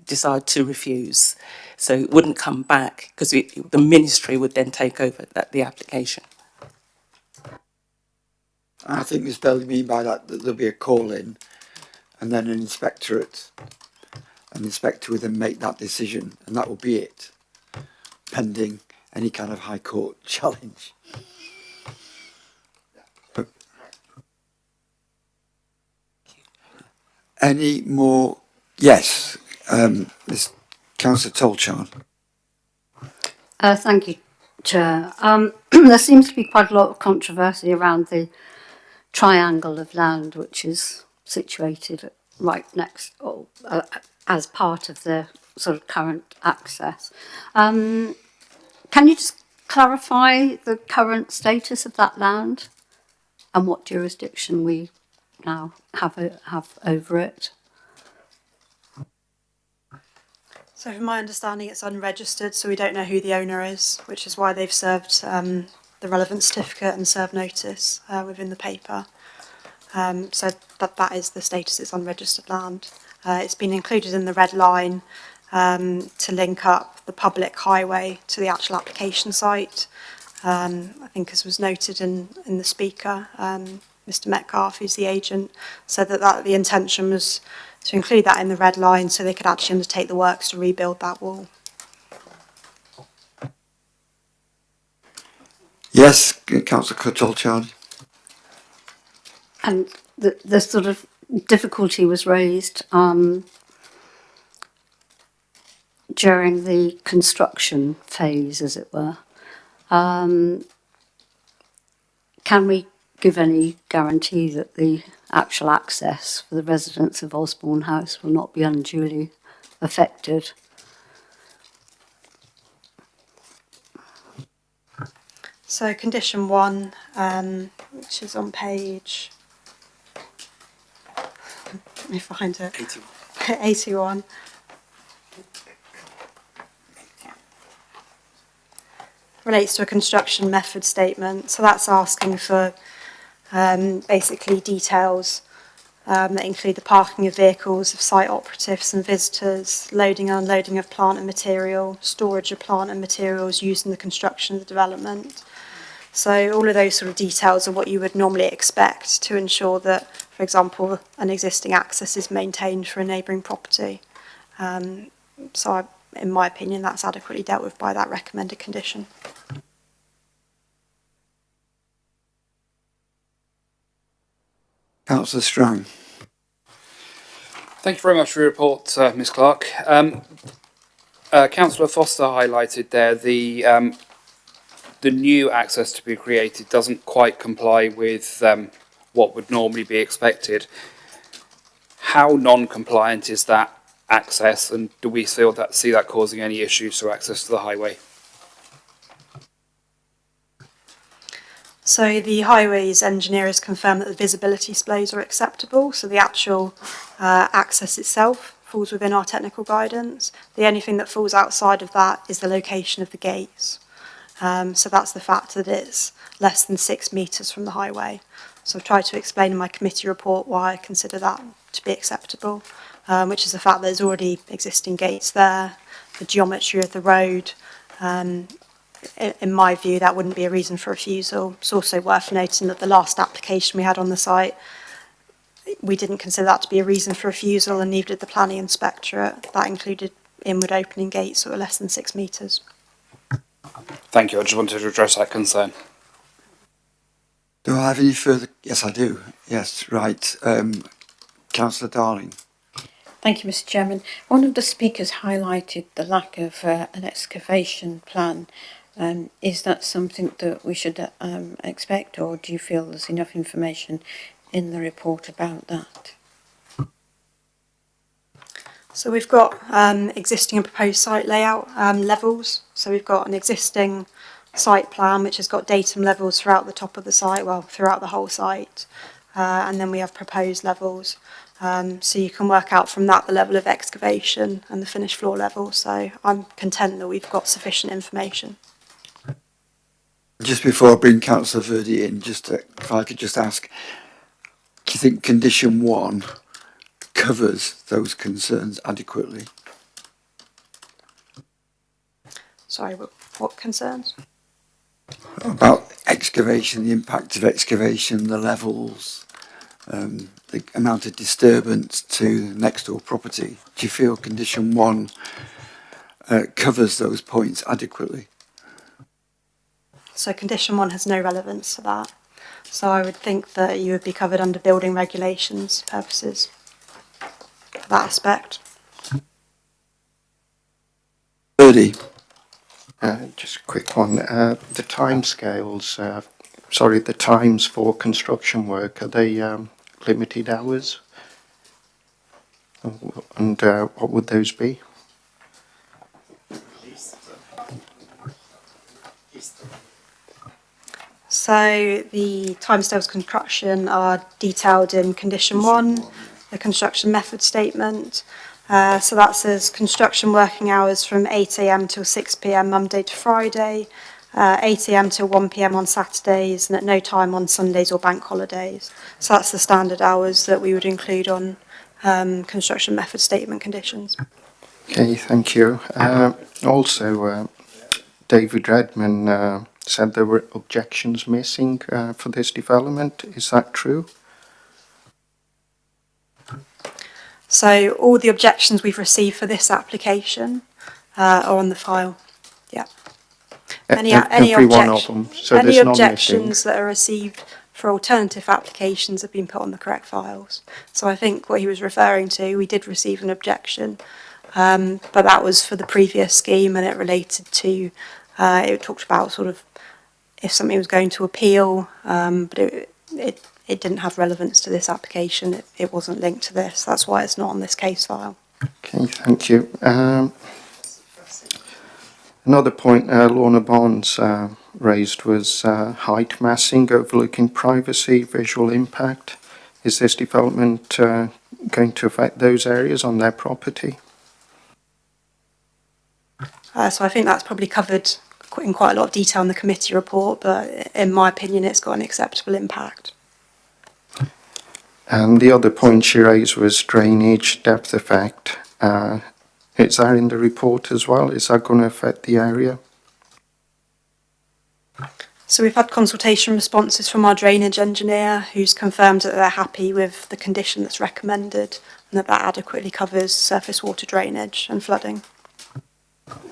N: decide to refuse. So it wouldn't come back because the Ministry would then take over the application.
A: I think Ms. Bell mean by that there'll be a call in and then an inspectorate. An inspector would then make that decision and that will be it, pending any kind of High Court challenge. But any more? Yes, Ms. Councillor Tolchan.
Q: Thank you, Chair. There seems to be quite a lot of controversy around the triangle of land which is situated right next, or as part of the sort of current access. Can you just clarify the current status of that land and what jurisdiction we now have over it?
G: So from my understanding, it's unregistered, so we don't know who the owner is, which is why they've served the relevant certificate and served notice within the paper. So that is the status, it's unregistered land. It's been included in the red line to link up the public highway to the actual application site. I think as was noted in the speaker, Mr. Metcalf, who's the agent, said that the intention was to include that in the red line so they could actually undertake the works to rebuild that wall.
A: Yes, Councillor Tolchan.
Q: And the sort of difficulty was raised during the construction phase, as it were. Can we give any guarantee that the actual access for the residents of Osborne House will not be unduly affected?
G: So condition 1, which is on page, let me find it, 81. Relates to a construction method statement. So that's asking for basically details that include the parking of vehicles, of site operatives and visitors, loading and unloading of plant and material, storage of plant and materials used in the construction of the development. So all of those sort of details are what you would normally expect to ensure that, for example, an existing access is maintained for a neighbouring property. In my opinion, that's adequately dealt with by that recommended condition.
A: Councillor Strang.
R: Thank you very much for your report, Ms Clark. Councillor Foster highlighted there the new access to be created doesn't quite comply with what would normally be expected. How non-compliant is that access, and do we see that causing any issues to access to the highway?
G: So the highways engineer has confirmed that the visibility displays are acceptable, so the actual access itself falls within our technical guidance. The only thing that falls outside of that is the location of the gates. So that's the fact that it's less than 6 metres from the highway. So I've tried to explain in my committee report why I consider that to be acceptable, which is the fact that there's already existing gates there, the geometry of the road. In my view, that wouldn't be a reason for refusal. It's also worth noting that the last application we had on the site, we didn't consider that to be a reason for refusal, and neither did the planning inspectorate. That included inward opening gates that were less than 6 metres.
R: Thank you. I just wanted to address that concern.
A: Do I have any further? Yes, I do. Yes, right. Councillor Darling.
P: Thank you, Mr. Chairman. One of the speakers highlighted the lack of an excavation plan. Is that something that we should expect, or do you feel there's enough information in the report about that?
G: So we've got existing and proposed site layout levels. So we've got an existing site plan which has got datum levels throughout the top of the site, well, throughout the whole site. And then we have proposed levels. So you can work out from that the level of excavation and the finished floor level. So I'm content that we've got sufficient information.
A: Just before I bring Councillor Verdi in, if I could just ask, do you think condition 1 covers those concerns adequately?
G: Sorry, what concerns?
A: About excavation, the impact of excavation, the levels, the amount of disturbance to next door property. Do you feel condition 1 covers those points adequately?
G: So condition 1 has no relevance to that. So I would think that you would be covered under building regulations purposes for that aspect.
A: Verdi.
O: Just a quick one. The timescales, the times for construction work, are they limited hours? And what would those be?
G: So the timescales of construction are detailed in condition 1, the construction method statement. So that says construction working hours from 8 AM till 6 PM Monday to Friday, 8 AM till 1 PM on Saturdays, and at no time on Sundays or bank holidays. So that's the standard hours that we would include on construction method statement conditions.
O: Okay, thank you. Also, David Redman said there were objections missing for this development. Is that true?
G: So all the objections we've received for this application are on the file. Yeah. Any objections that are received for alternative applications have been put on the correct files. So I think what he was referring to, we did receive an objection, but that was for the previous scheme, and it related to, it talked about sort of if something was going to appeal, but it didn't have relevance to this application. It wasn't linked to this. That's why it's not on this case file.
O: Okay, thank you. Another point Lorna Barnes raised was height massing overlooking privacy, visual impact. Is this development going to affect those areas on their property?
G: So I think that's probably covered in quite a lot of detail in the committee report, but in my opinion, it's got an acceptable impact.
O: And the other point she raised was drainage depth effect. Is that in the report as well? Is that going to affect the area?
G: So we've had consultation responses from our drainage engineer, who's confirmed that they're happy with the condition that's recommended and that adequately covers surface water drainage and flooding.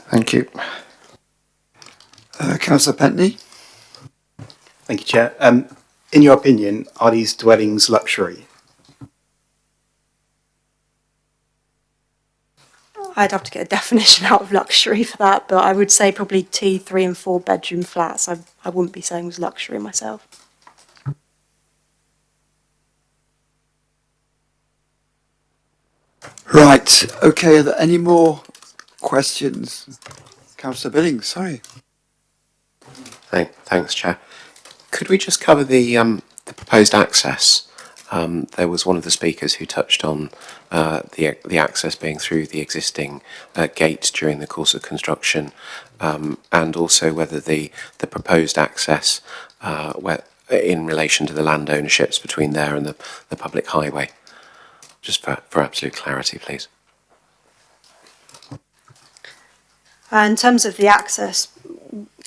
O: Thank you.
A: Councillor Pentney.
F: Thank you, Chair. In your opinion, are these dwellings luxury?
G: I'd have to get a definition out of luxury for that, but I would say probably 2, 3 and 4 bedroom flats. I wouldn't be saying was luxury myself.
A: Right, okay, are there any more questions? Councillor Billings, sorry.
D: Thanks, Chair. Could we just cover the proposed access? There was one of the speakers who touched on the access being through the existing gate during the course of construction, and also whether the proposed access in relation to the land ownerships between there and the public highway. Just for absolute clarity, please.
G: In terms of the access,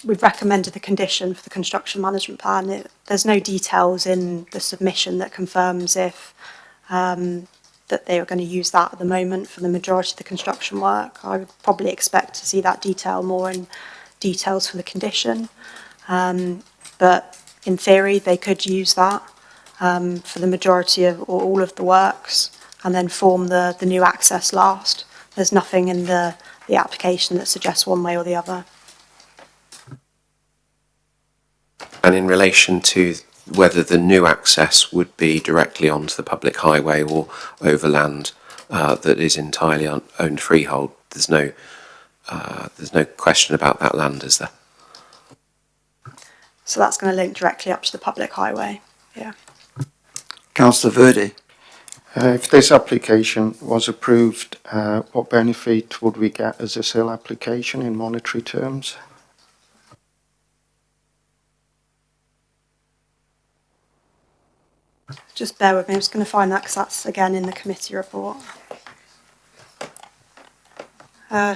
G: we've recommended the condition for the construction management plan. There's no details in the submission that confirms if that they are going to use that at the moment for the majority of the construction work. I would probably expect to see that detail more in details for the condition. But in theory, they could use that for the majority of or all of the works and then form the new access last. There's nothing in the application that suggests one way or the other.
D: And in relation to whether the new access would be directly onto the public highway or over land that is entirely owned freehold, there's no question about that land, is there?
G: So that's going to link directly up to the public highway. Yeah.
A: Councillor Verdi.
O: If this application was approved, what benefit would we get as a sale application in monetary terms?
G: Just bear with me, I'm just going to find that because that's again in the committee report.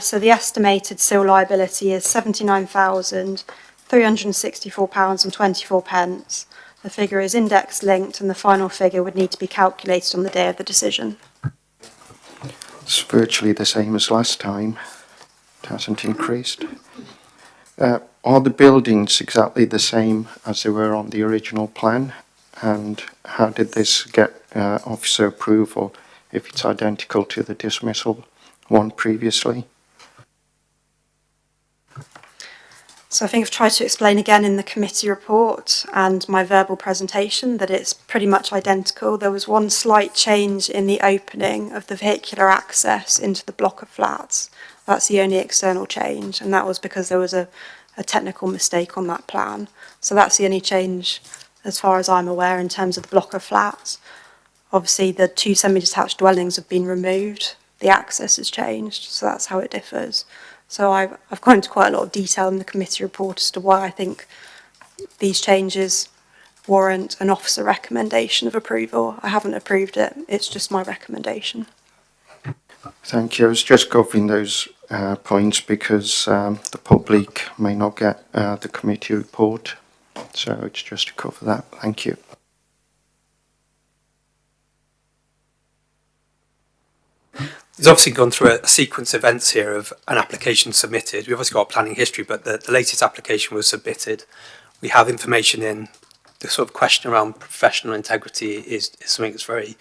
G: So the estimated seal liability is £79,364.24. The figure is index linked and the final figure would need to be calculated on the day of the decision.
O: It's virtually the same as last time. It hasn't increased. Are the buildings exactly the same as they were on the original plan? And how did this get officer approval if it's identical to the dismissal one previously?
G: So I think I've tried to explain again in the committee report and my verbal presentation that it's pretty much identical. There was one slight change in the opening of the vehicular access into the block of flats. That's the only external change, and that was because there was a technical mistake on that plan. So that's the only change as far as I'm aware in terms of the block of flats. Obviously the two semi-detached dwellings have been removed, the access has changed, so that's how it differs. So I've gone into quite a lot of detail in the committee report as to why I think these changes warrant an officer recommendation of approval. I haven't approved it, it's just my recommendation.
O: Thank you. I was just covering those points because the public may not get the committee report. So it's just to cover that. Thank you.
C: There's obviously gone through a sequence of events here of an application submitted. We've obviously got a planning history, but the latest application was submitted. We have information in. The sort of question around professional integrity is something that's very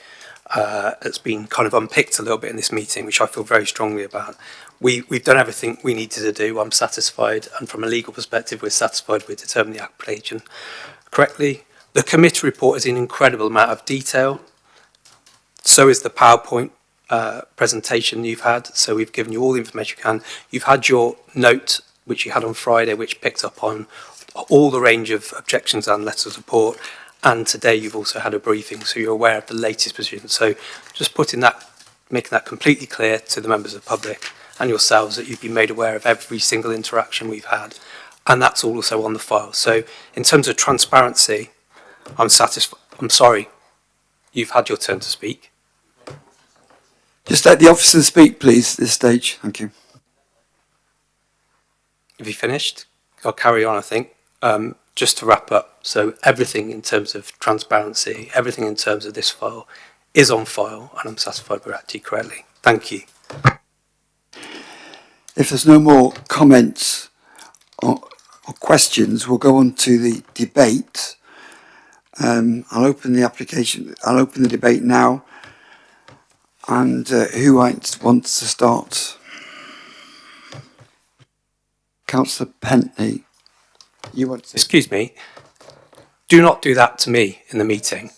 C: that's been kind of unpicked a little bit in this meeting, which I feel very strongly about. We've done everything we needed to do. I'm satisfied, and from a legal perspective, we're satisfied with determining the application correctly. The committee report is an incredible amount of detail. So is the PowerPoint presentation you've had. So we've given you all the information you can. You've had your note, which you had on Friday, which picked up on all the range of objections and letters of support. And today you've also had a briefing, so you're aware of the latest position. So just making that completely clear to the members of the public and yourselves that you've been made aware of every single interaction we've had. And that's also on the file. So in terms of transparency, I'm satisfied. I'm sorry, you've had your turn to speak.
A: Just let the officers speak, please, at this stage. Thank you.
C: Have you finished? I'll carry on, I think. Just to wrap up, so everything in terms of transparency, everything in terms of this file is on file, and I'm satisfied we're acting correctly. Thank you.
A: If there's no more comments or questions, we'll go on to the debate. I'll open the debate now. And who wants to start? Councillor Pentney, you want to...
C: Excuse me. Do not do that to me in the meeting.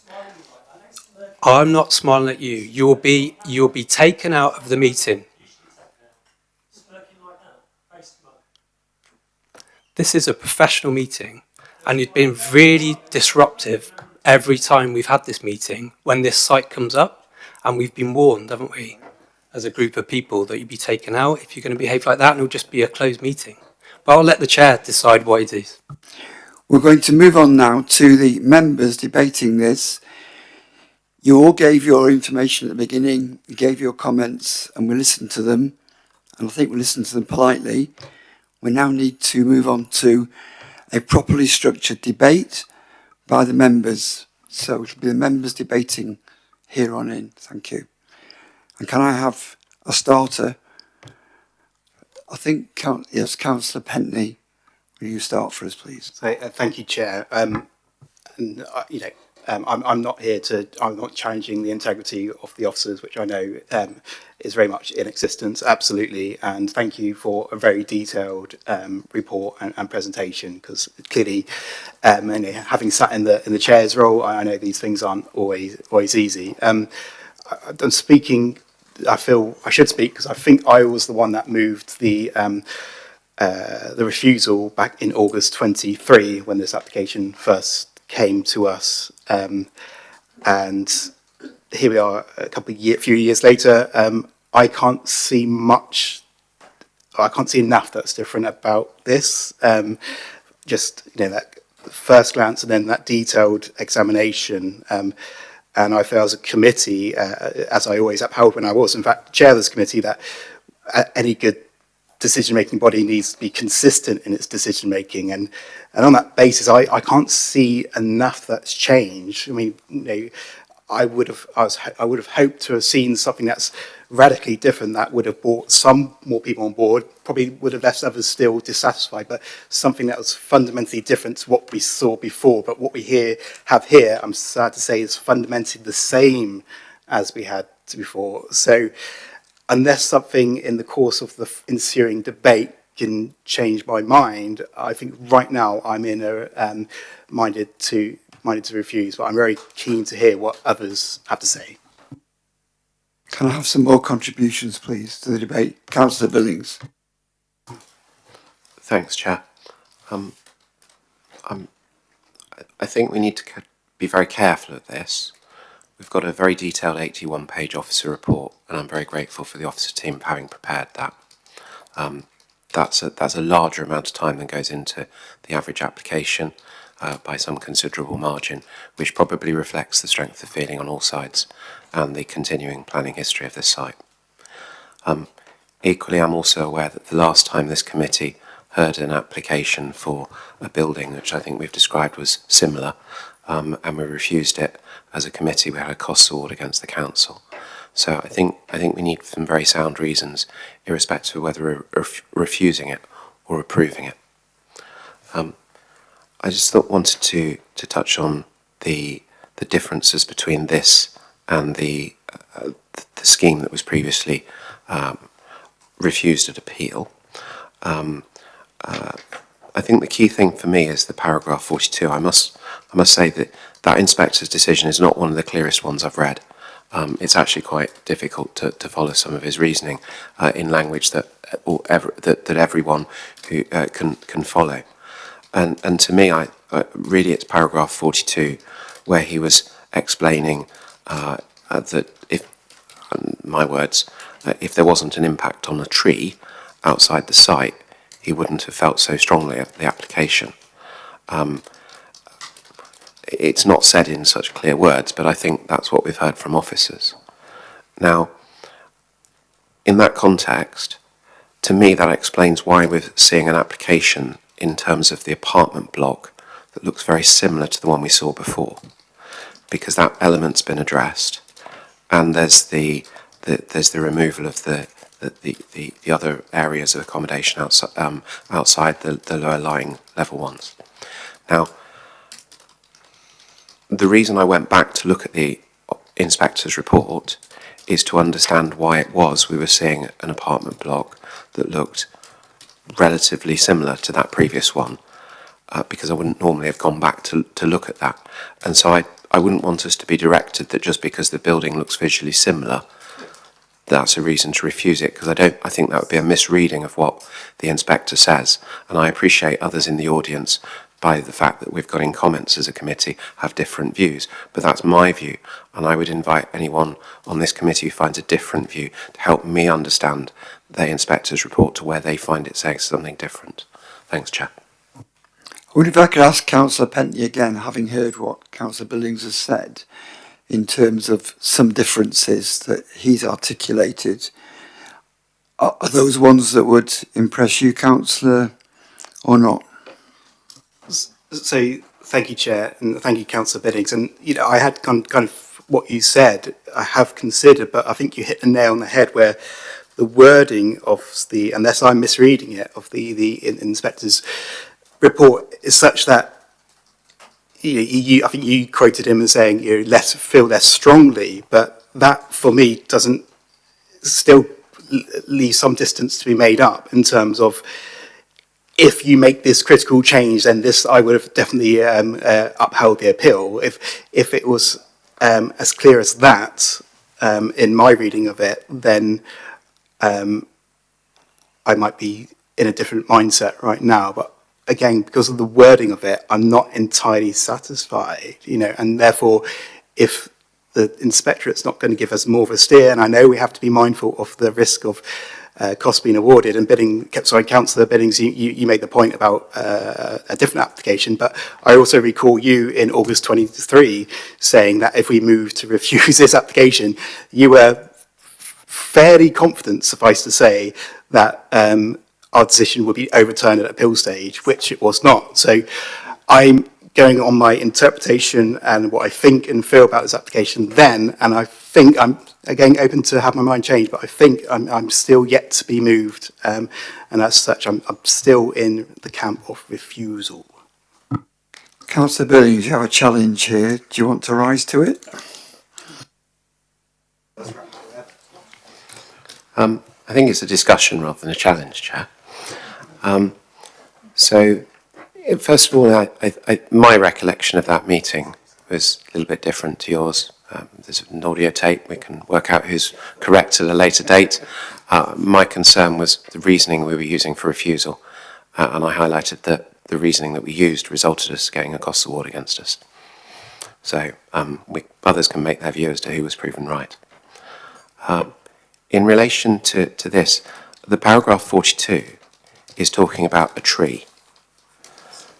C: I'm not smiling at you. You'll be taken out of the meeting. This is a professional meeting, And you've been really disruptive every time we've had this meeting when this site comes up, and we've been warned, haven't we, as a group of people, that you'd be taken out if you're going to behave like that, and it'll just be a closed meeting. But I'll let the chair decide what it is.
A: We're going to move on now to the members debating this. You all gave your information at the beginning, you gave your comments, and we listened to them, and I think we listened to them politely. We now need to move on to a properly structured debate by the members. So it'll be the members debating here on in. Thank you. And can I have a starter? I think, yes, Councillor Pentney, will you start for us, please?
F: So, thank you, Chair. I'm not here I'm not challenging the integrity of the officers, which I know is very much in existence, absolutely. And thank you for a very detailed report and presentation, because clearly, having sat in the chair's role, I know these things aren't always easy. I'm speaking. I feel I should speak because I think I was the one that moved the refusal back in August 23 when this application first came to us, and here we are few years later. I can't see much. I can't see enough that's different about this. That first glance and then that detailed examination. And I feel as a committee, as I always upheld when I was, in fact, chair of this committee, that any good decision-making body needs to be consistent in its decision-making. And on that basis, I can't see enough that's changed. I mean, I would have hoped to have seen something that's radically different, that would have brought some more people on board, probably would have left others still dissatisfied, but something that was fundamentally different to what we saw before. But what we have here, I'm sad to say, is fundamentally the same as we had before. So unless something in the course of the ensuing debate can change my mind, I think right now I'm minded to refuse, but I'm very keen to hear what others have to say.
A: Can I have some more contributions, please, to the debate? Councillor Billings.
D: Thanks, Chair. I think we need to be very careful of this. We've got a very detailed 81-page officer report, and I'm very grateful for the officer team for having prepared that. That's a larger amount of time than goes into the average application by some considerable margin, which probably reflects the strength of feeling on all sides and the continuing planning history of this site. Equally, I'm also aware that the last time this committee heard an application for a building, which I think we've described was similar, and we refused it as a committee. We had a cost award against the council. So I think we need some very sound reasons, irrespective of whether we're refusing it or approving it. I just wanted to touch on the differences between this and the scheme that was previously refused at appeal. I think the key thing for me is the paragraph 42. I must say that inspector's decision is not one of the clearest ones I've read. It's actually quite difficult to follow some of his reasoning in language that everyone who can follow. And to me, really it's paragraph 42 where he was explaining that if, in my words, if there wasn't an impact on a tree outside the site, he wouldn't have felt so strongly at the application. It's not said in such clear words, but I think that's what we've heard from officers. Now, in that context, to me that explains why we're seeing an application in terms of the apartment block that looks very similar to the one we saw before, because that element's been addressed, and there's the removal of the other areas of accommodation outside the lower lying level ones. Now, the reason I went back to look at the inspector's report is to understand why it was we were seeing an apartment block that looked relatively similar to that previous one, because I wouldn't normally have gone back to look at that. And so I wouldn't want us to be directed that just because the building looks visually similar, that's a reason to refuse it, because I think that would be a misreading of what the inspector says. And I appreciate others in the audience by the fact that we've got in comments as a committee have different views, but that's my view, and I would invite anyone on this committee who finds a different view to help me understand the inspector's report to where they find it saying something different. Thanks, Chair.
A: I wonder if I could ask Councillor Pentney again, having heard what Councillor Billings has said, in terms of some differences that he's articulated. Are those ones that would impress you, Councillor, or not?
F: So thank you, Chair, and thank you, Councillor Billings. And I had kind of what you said, I have considered, but I think you hit the nail on the head where the wording of the, unless I'm misreading it, of the inspector's report is such that I think you quoted him as saying feel less strongly, but that for me doesn't still leave some distance to be made up in terms of if you make this critical change, then this I would have definitely upheld the appeal. If it was as clear as that in my reading of it, then I might be in a different mindset right now. But again, because of the wording of it, I'm not entirely satisfied, and therefore, if the inspectorate's not going to give us more of a steer, and I know we have to be mindful of the risk of costs being awarded, and Councillor Billings, you made the point about a different application, but I also recall you in August 23 saying that if we move to refuse this application, you were fairly confident, suffice to say, that our decision would be overturned at appeal stage, which it was not. So I'm going on my interpretation and what I think and feel about this application then, and I think I'm, again, open to have my mind changed, but I think I'm still yet to be moved, and as such, I'm still in the camp of refusal.
A: Councillor Billings, you have a challenge here. Do you want to rise to it?
D: I think it's a discussion rather than a challenge, Chair. So, first of all, my recollection of that meeting was a little bit different to yours. There's an audio tape. We can work out who's correct at a later date. My concern was the reasoning we were using for refusal, and I highlighted that the reasoning that we used resulted us getting a costs award against us. So others can make their view as to who was proven right. In relation to this, the paragraph 42 is talking about a tree.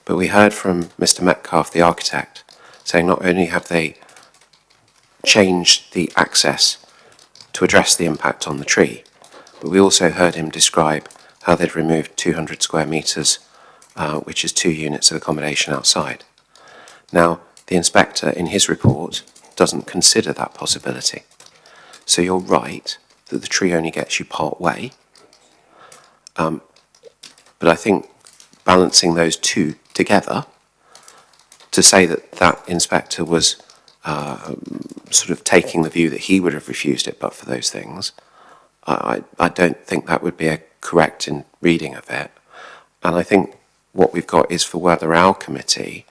D: But we heard from Mr. Metcalfe, the architect, saying not only have they changed the access to address the impact on the tree, but we also heard him describe how they'd removed 200 square metres, which is 2 units of accommodation outside. Now, the inspector in his report doesn't consider that possibility. So you're right that the tree only gets you part way. But I think balancing those two together, to say that that inspector was sort of taking the view that he would have refused it but for those things, I don't think that would be a correct in reading of it. And I think what we've got is for whether our committee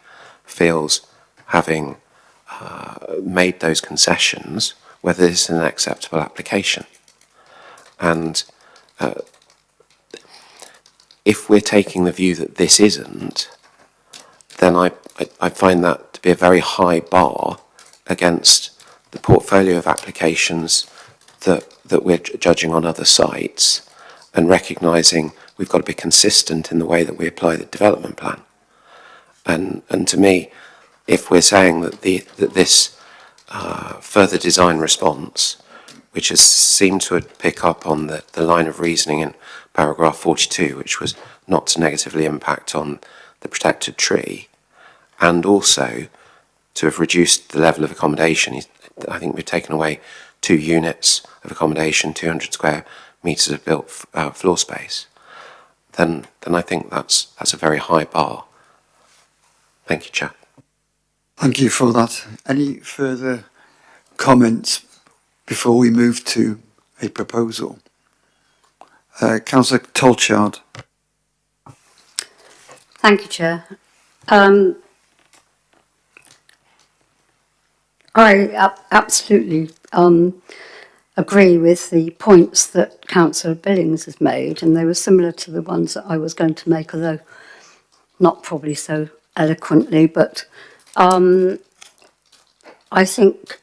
D: feels, having made those concessions, whether this is an acceptable application. And if we're taking the view that this isn't, then I find that to be a very high bar against the portfolio of applications that we're judging on other sites, and recognising we've got to be consistent in the way that we apply the development plan. And to me, if we're saying that this further design response, which has seemed to pick up on the line of reasoning in paragraph 42, which was not to negatively impact on the protected tree, and also to have reduced the level of accommodation. I think we've taken away 2 units of accommodation, 200 square metres of built floor space, then I think that's a very high bar. Thank you, Chair.
A: Thank you for that. Any further comments before we move to a proposal? Councillor Tolchard.
Q: Thank you, Chair. I absolutely agree with the points that Councillor Billings has made, and they were similar to the ones that I was going to make, although not probably so eloquently, but I think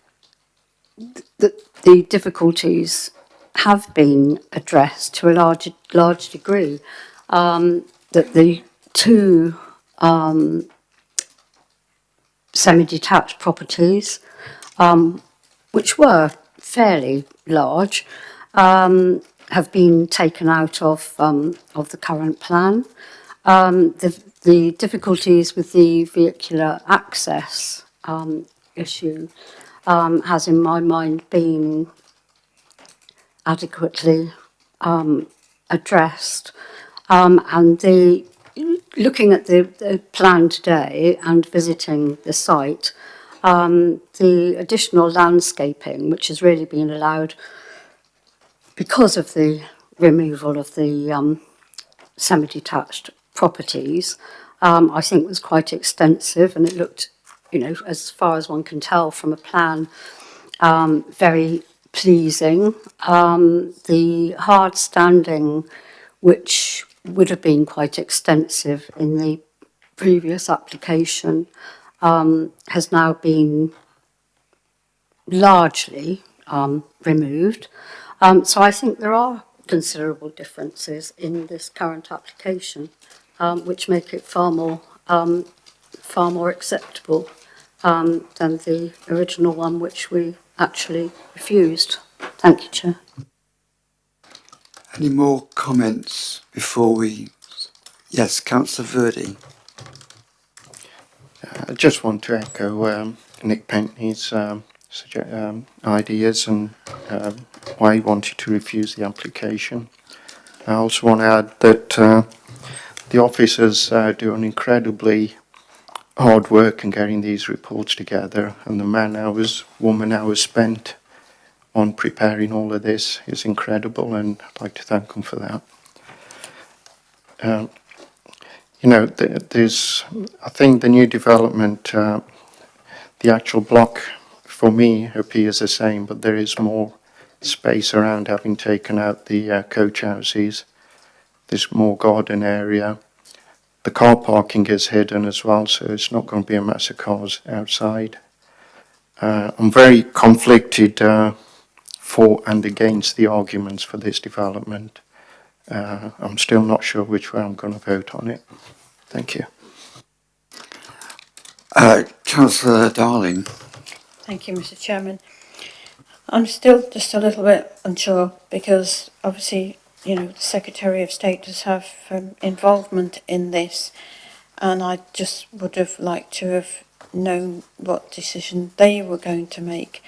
Q: that the difficulties have been addressed to a large degree. That the two semi-detached properties, which were fairly large, have been taken out of the current plan. The difficulties with the vehicular access issue has, in my mind, been adequately addressed. And looking at the plan today and visiting the site, the additional landscaping, which has really been allowed because of the removal of the semi-detached properties, I think was quite extensive, and it looked, as far as one can tell from a plan, very pleasing. The hard standing, which would have been quite extensive in the previous application, has now been largely removed. So I think there are considerable differences in this current application, which make it far more acceptable than the original one, which we actually refused. Thank you, Chair.
A: Any more comments before we... Yes, Councillor Verdi.
O: I just want to echo Nick Pentney's ideas and why he wanted to refuse the application. I also want to add that the officers do an incredibly hard work in getting these reports together, and the woman hours spent on preparing all of this is incredible, and I'd like to thank them for that. I think the new development, the actual block for me appears the same, but there is more space around, having taken out the coach houses. There's more garden area. The car parking is hidden as well, so it's not going to be a mess of cars outside. I'm very conflicted for and against the arguments for this development. I'm still not sure which way I'm going to vote on it. Thank you.
A: Councillor Darling.
P: Thank you, Mr. Chairman. I'm still just a little bit unsure because obviously, the Secretary of State does have involvement in this, and I just would have liked to have known what decision they were going to make,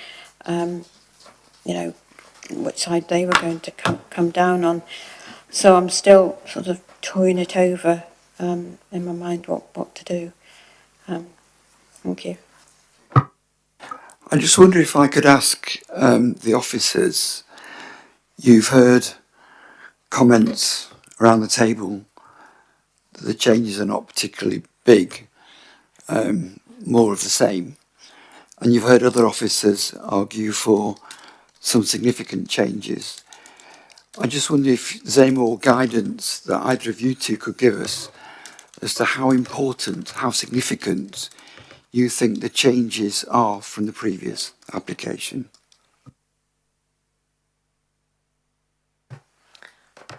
P: which side they were going to come down on. So I'm still sort of toying it over in my mind what to do. Thank you.
A: I just wonder if I could ask the officers, you've heard comments around the table that the changes are not particularly big, more of the same, and you've heard other officers argue for some significant changes. I just wonder if there's any more guidance that either of you two could give us as to how important, how significant you think the changes are from the previous application.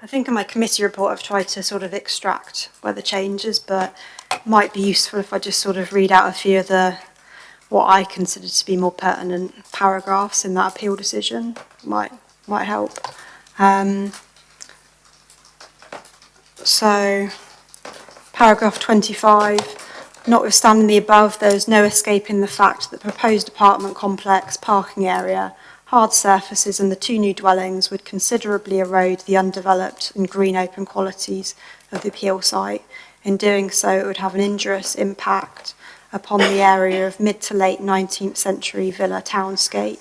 G: I think in my committee report I've tried to sort of extract where the changes, but it might be useful if I just sort of read out a few of what I consider to be more pertinent paragraphs in that appeal decision. Might help. So, paragraph 25. Notwithstanding the above, there is no escaping the fact that the proposed apartment complex, parking area, hard surfaces and the two new dwellings would considerably erode the undeveloped and green open qualities of the appeal site. In doing so, it would have an injurious impact upon the area of mid to late 19th century villa townscape.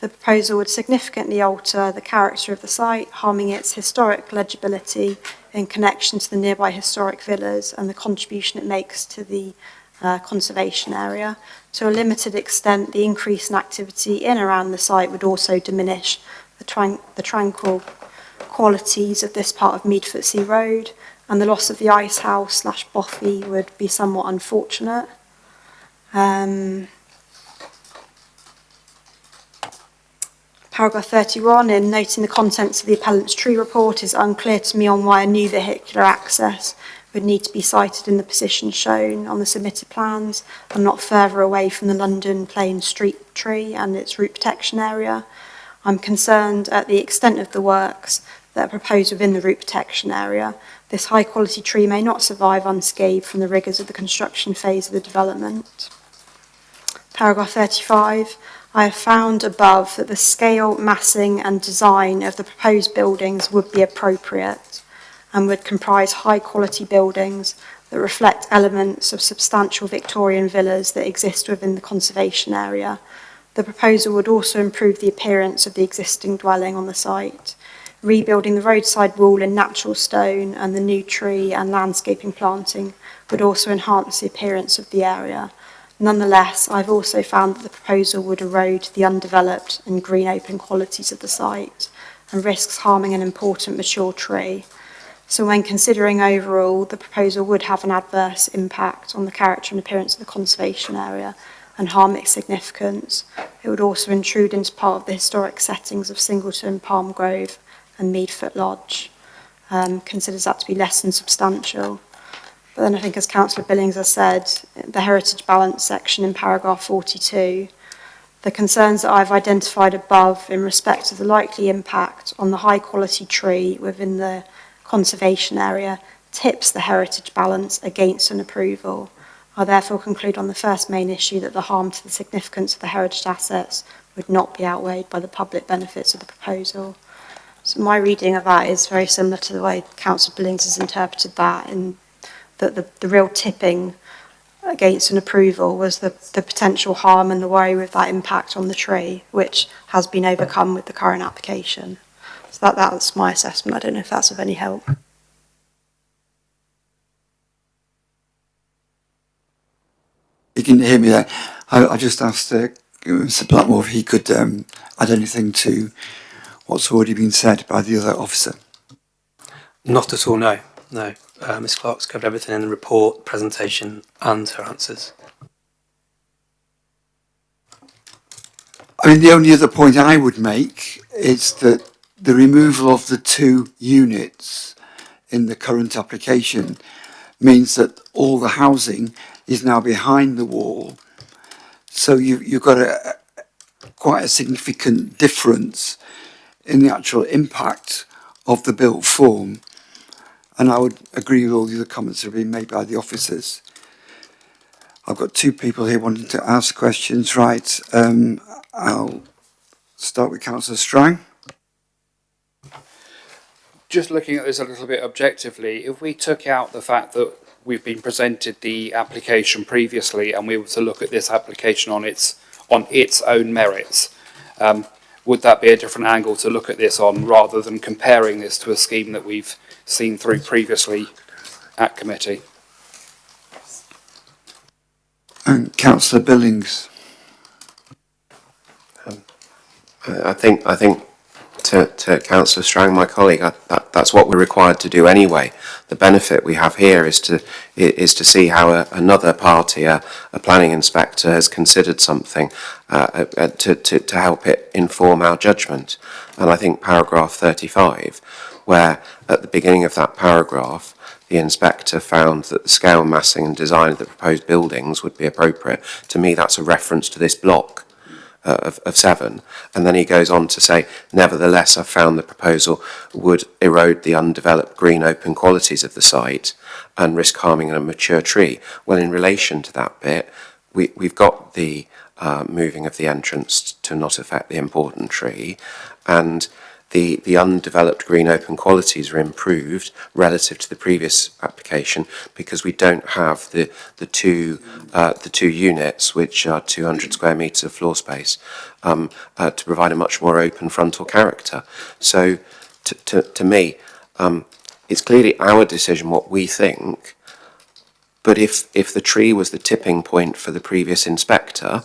G: The proposal would significantly alter the character of the site, harming its historic legibility in connection to the nearby historic villas and the contribution it makes to the conservation area. To a limited extent, the increase in activity in and around the site would also diminish the tranquil qualities of this part of Meadfoot Sea Road, and the loss of the ice house / bothy would be somewhat unfortunate. Paragraph 31, in noting the contents of the appellant's tree report, is unclear to me on why a new vehicular access would need to be sited in the position shown on the submitted plans and not further away from the London Plain Street tree and its root protection area. I'm concerned at the extent of the works that are proposed within the root protection area. This high quality tree may not survive unscathed from the rigours of the construction phase of the development. Paragraph 35. I have found above that the scale, massing and design of the proposed buildings would be appropriate and would comprise high quality buildings that reflect elements of substantial Victorian villas that exist within the conservation area. The proposal would also improve the appearance of the existing dwelling on the site. Rebuilding the roadside wall in natural stone and the new tree and landscaping planting would also enhance the appearance of the area. Nonetheless, I've also found that the proposal would erode the undeveloped and green open qualities of the site and risks harming an important mature tree. So when considering overall, the proposal would have an adverse impact on the character and appearance of the conservation area and harm its significance. It would also intrude into part of the historic settings of Singleton, Palm Grove and Meadfoot Lodge. Considers that to be less than substantial. But then I think, as Councillor Billings has said, the heritage balance section in paragraph 42, the concerns that I've identified above in respect of the likely impact on the high quality tree within the conservation area tips the heritage balance against an approval. I therefore conclude on the first main issue that the harm to the significance of the heritage assets would not be outweighed by the public benefits of the proposal. So my reading of that is very similar to the way Councillor Billings has interpreted that, in that the real tipping against an approval was the potential harm and the worry with that impact on the tree, which has been overcome with the current application. So that's my assessment. I don't know if that's of any help.
A: You can hear me there. I just asked Mr. Blackmore if he could add anything to what's already been said by the other officer.
C: Not at all, no. No. Ms Clark's covered everything in the report, presentation and her answers.
A: I mean, the only other point I would make is that the removal of the 2 units in the current application means that all the housing is now behind the wall. So you've got quite a significant difference in the actual impact of the built form. And I would agree with all the other comments that have been made by the officers. I've got 2 people here wanting to ask questions. Right, I'll start with Councillor Strang.
R: Just looking at this a little bit objectively, if we took out the fact that we've been presented the application previously and we were to look at this application on its own merits, would that be a different angle to look at this on rather than comparing this to a scheme that we've seen through previously at committee?
A: And Councillor Billings.
D: I think to Councillor Strang, my colleague, that's what we're required to do anyway. The benefit we have here is to see how another party, a planning inspector, has considered something to help it inform our judgment. And I think paragraph 35, where at the beginning of that paragraph, the inspector found that the scale, massing and design of the proposed buildings would be appropriate. To me, that's a reference to this block of 7, and then he goes on to say, nevertheless, I found the proposal would erode the undeveloped green open qualities of the site and risk harming a mature tree. Well, in relation to that bit, we've got the moving of the entrance to not affect the important tree, and the undeveloped green open qualities are improved relative to the previous application because we don't have the two units, which are 200 square metres of floor space, to provide a much more open frontal character. So to me, it's clearly our decision what we think, but if the tree was the tipping point for the previous inspector,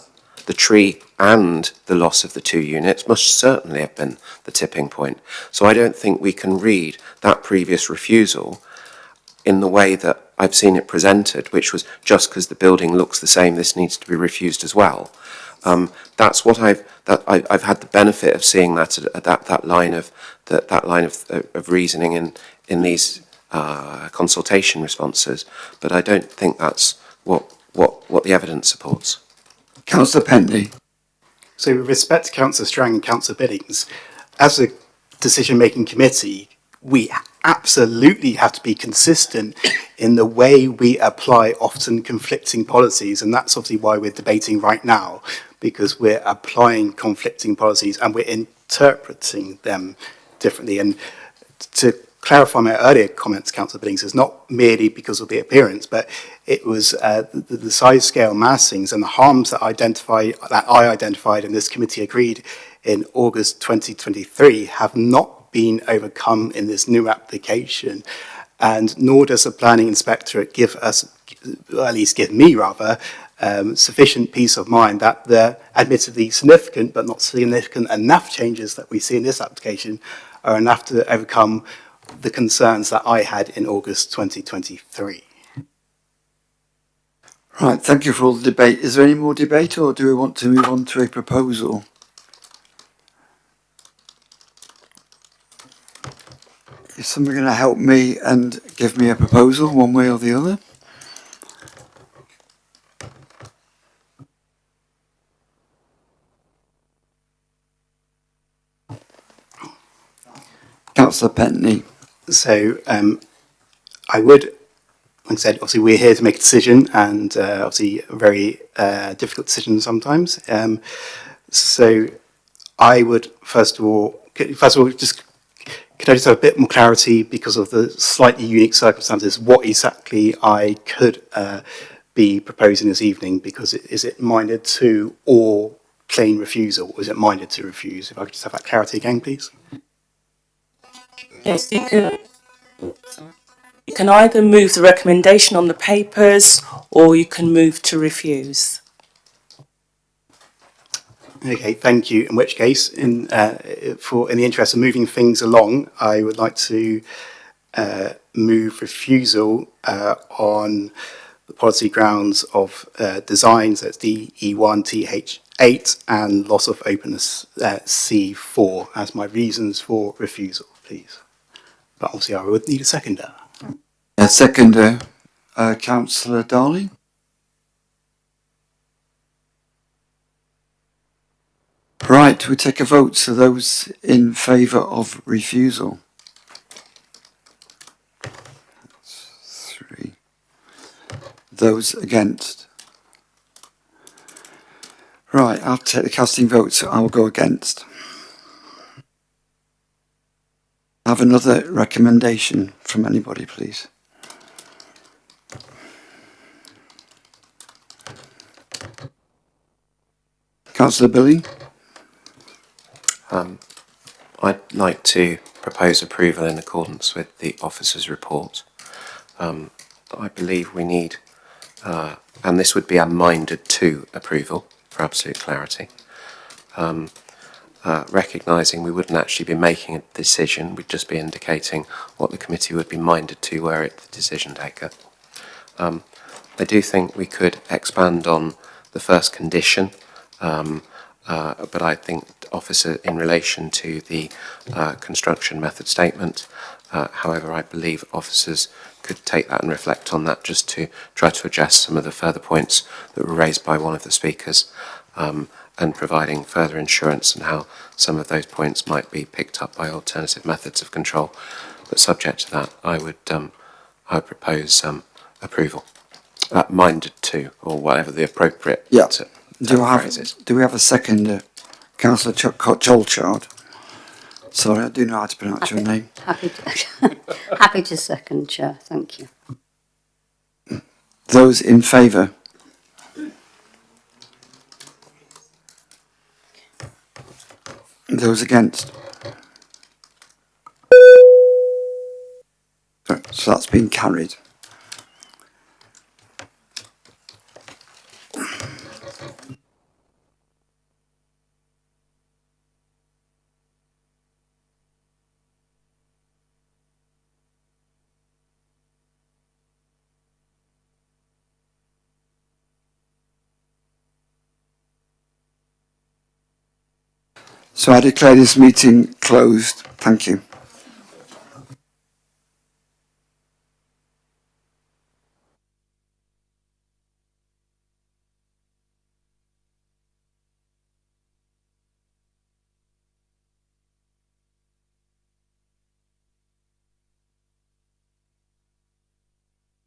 D: the tree and the loss of the 2 units must certainly have been the tipping point. So I don't think we can read that previous refusal in the way that I've seen it presented, which was just because the building looks the same, this needs to be refused as well. That's what I've had the benefit of seeing that line of reasoning in these consultation responses, but I don't think that's what the evidence supports.
A: Councillor Pentley.
F: So with respect to Councillor Strang and Councillor Billings, as a decision-making committee, we absolutely have to be consistent in the way we apply often conflicting policies, and that's obviously why we're debating right now, because we're applying conflicting policies and we're interpreting them differently. And to clarify my earlier comments, Councillor Billings, is not merely because of the appearance, but it was the size scale massings and the harms that I identified and this committee agreed in August 2023 have not been overcome in this new application, and nor does the planning inspectorate give us, or at least give me rather, sufficient peace of mind that the admittedly significant but not significant enough changes that we see in this application are enough to overcome the concerns that I had in August 2023.
A: Right, thank you for all the debate. Is there any more debate, or do we want to move on to a proposal? Is somebody going to help me and give me a proposal one way or the other? Councillor Pentley.
F: So I would, like I said, obviously we're here to make a decision, and obviously a very difficult decision sometimes. So I would first of all, just could I just have a bit more clarity because of the slightly unique circumstances, what exactly I could be proposing this evening? Because is it minded to or plain refusal, or is it minded to refuse? If I could just have that clarity again, please.
N: Yes, you can either move the recommendation on the papers or you can move to refuse.
F: Okay, thank you. In which case, in the interest of moving things along, I would like to move refusal on the policy grounds of design, so it's DE1, TH8, and loss of openness C4 as my reasons for refusal, please. But obviously I would need a seconder.
A: A seconder, Councillor Darling. Right, we take a vote. So those in favour of refusal. 3. Those against. Right, I'll take the casting vote, so I'll go against. Have another recommendation from anybody, please. Councillor Billing.
D: I'd like to propose approval in accordance with the officer's report. I believe we need, and this would be a minded to approval for absolute clarity, recognising we wouldn't actually be making a decision, we'd just be indicating what the committee would be minded to were it the decision taker. I do think we could expand on the first condition, but I think officer in relation to the construction method statement, however, I believe officers could take that and reflect on that just to try to address some of the further points that were raised by one of the speakers, and providing further insurance on how some of those points might be picked up by alternative methods of control. But subject to that, I would propose approval, minded to, or whatever the appropriate phrase is.
A: Do we have a second, Councillor Cholchard? Sorry, I do know how to pronounce your name.
Q: Happy to second, Chair. Thank you.
A: Those in favour? Those against? So that's been carried. So I declare this meeting closed. Thank you.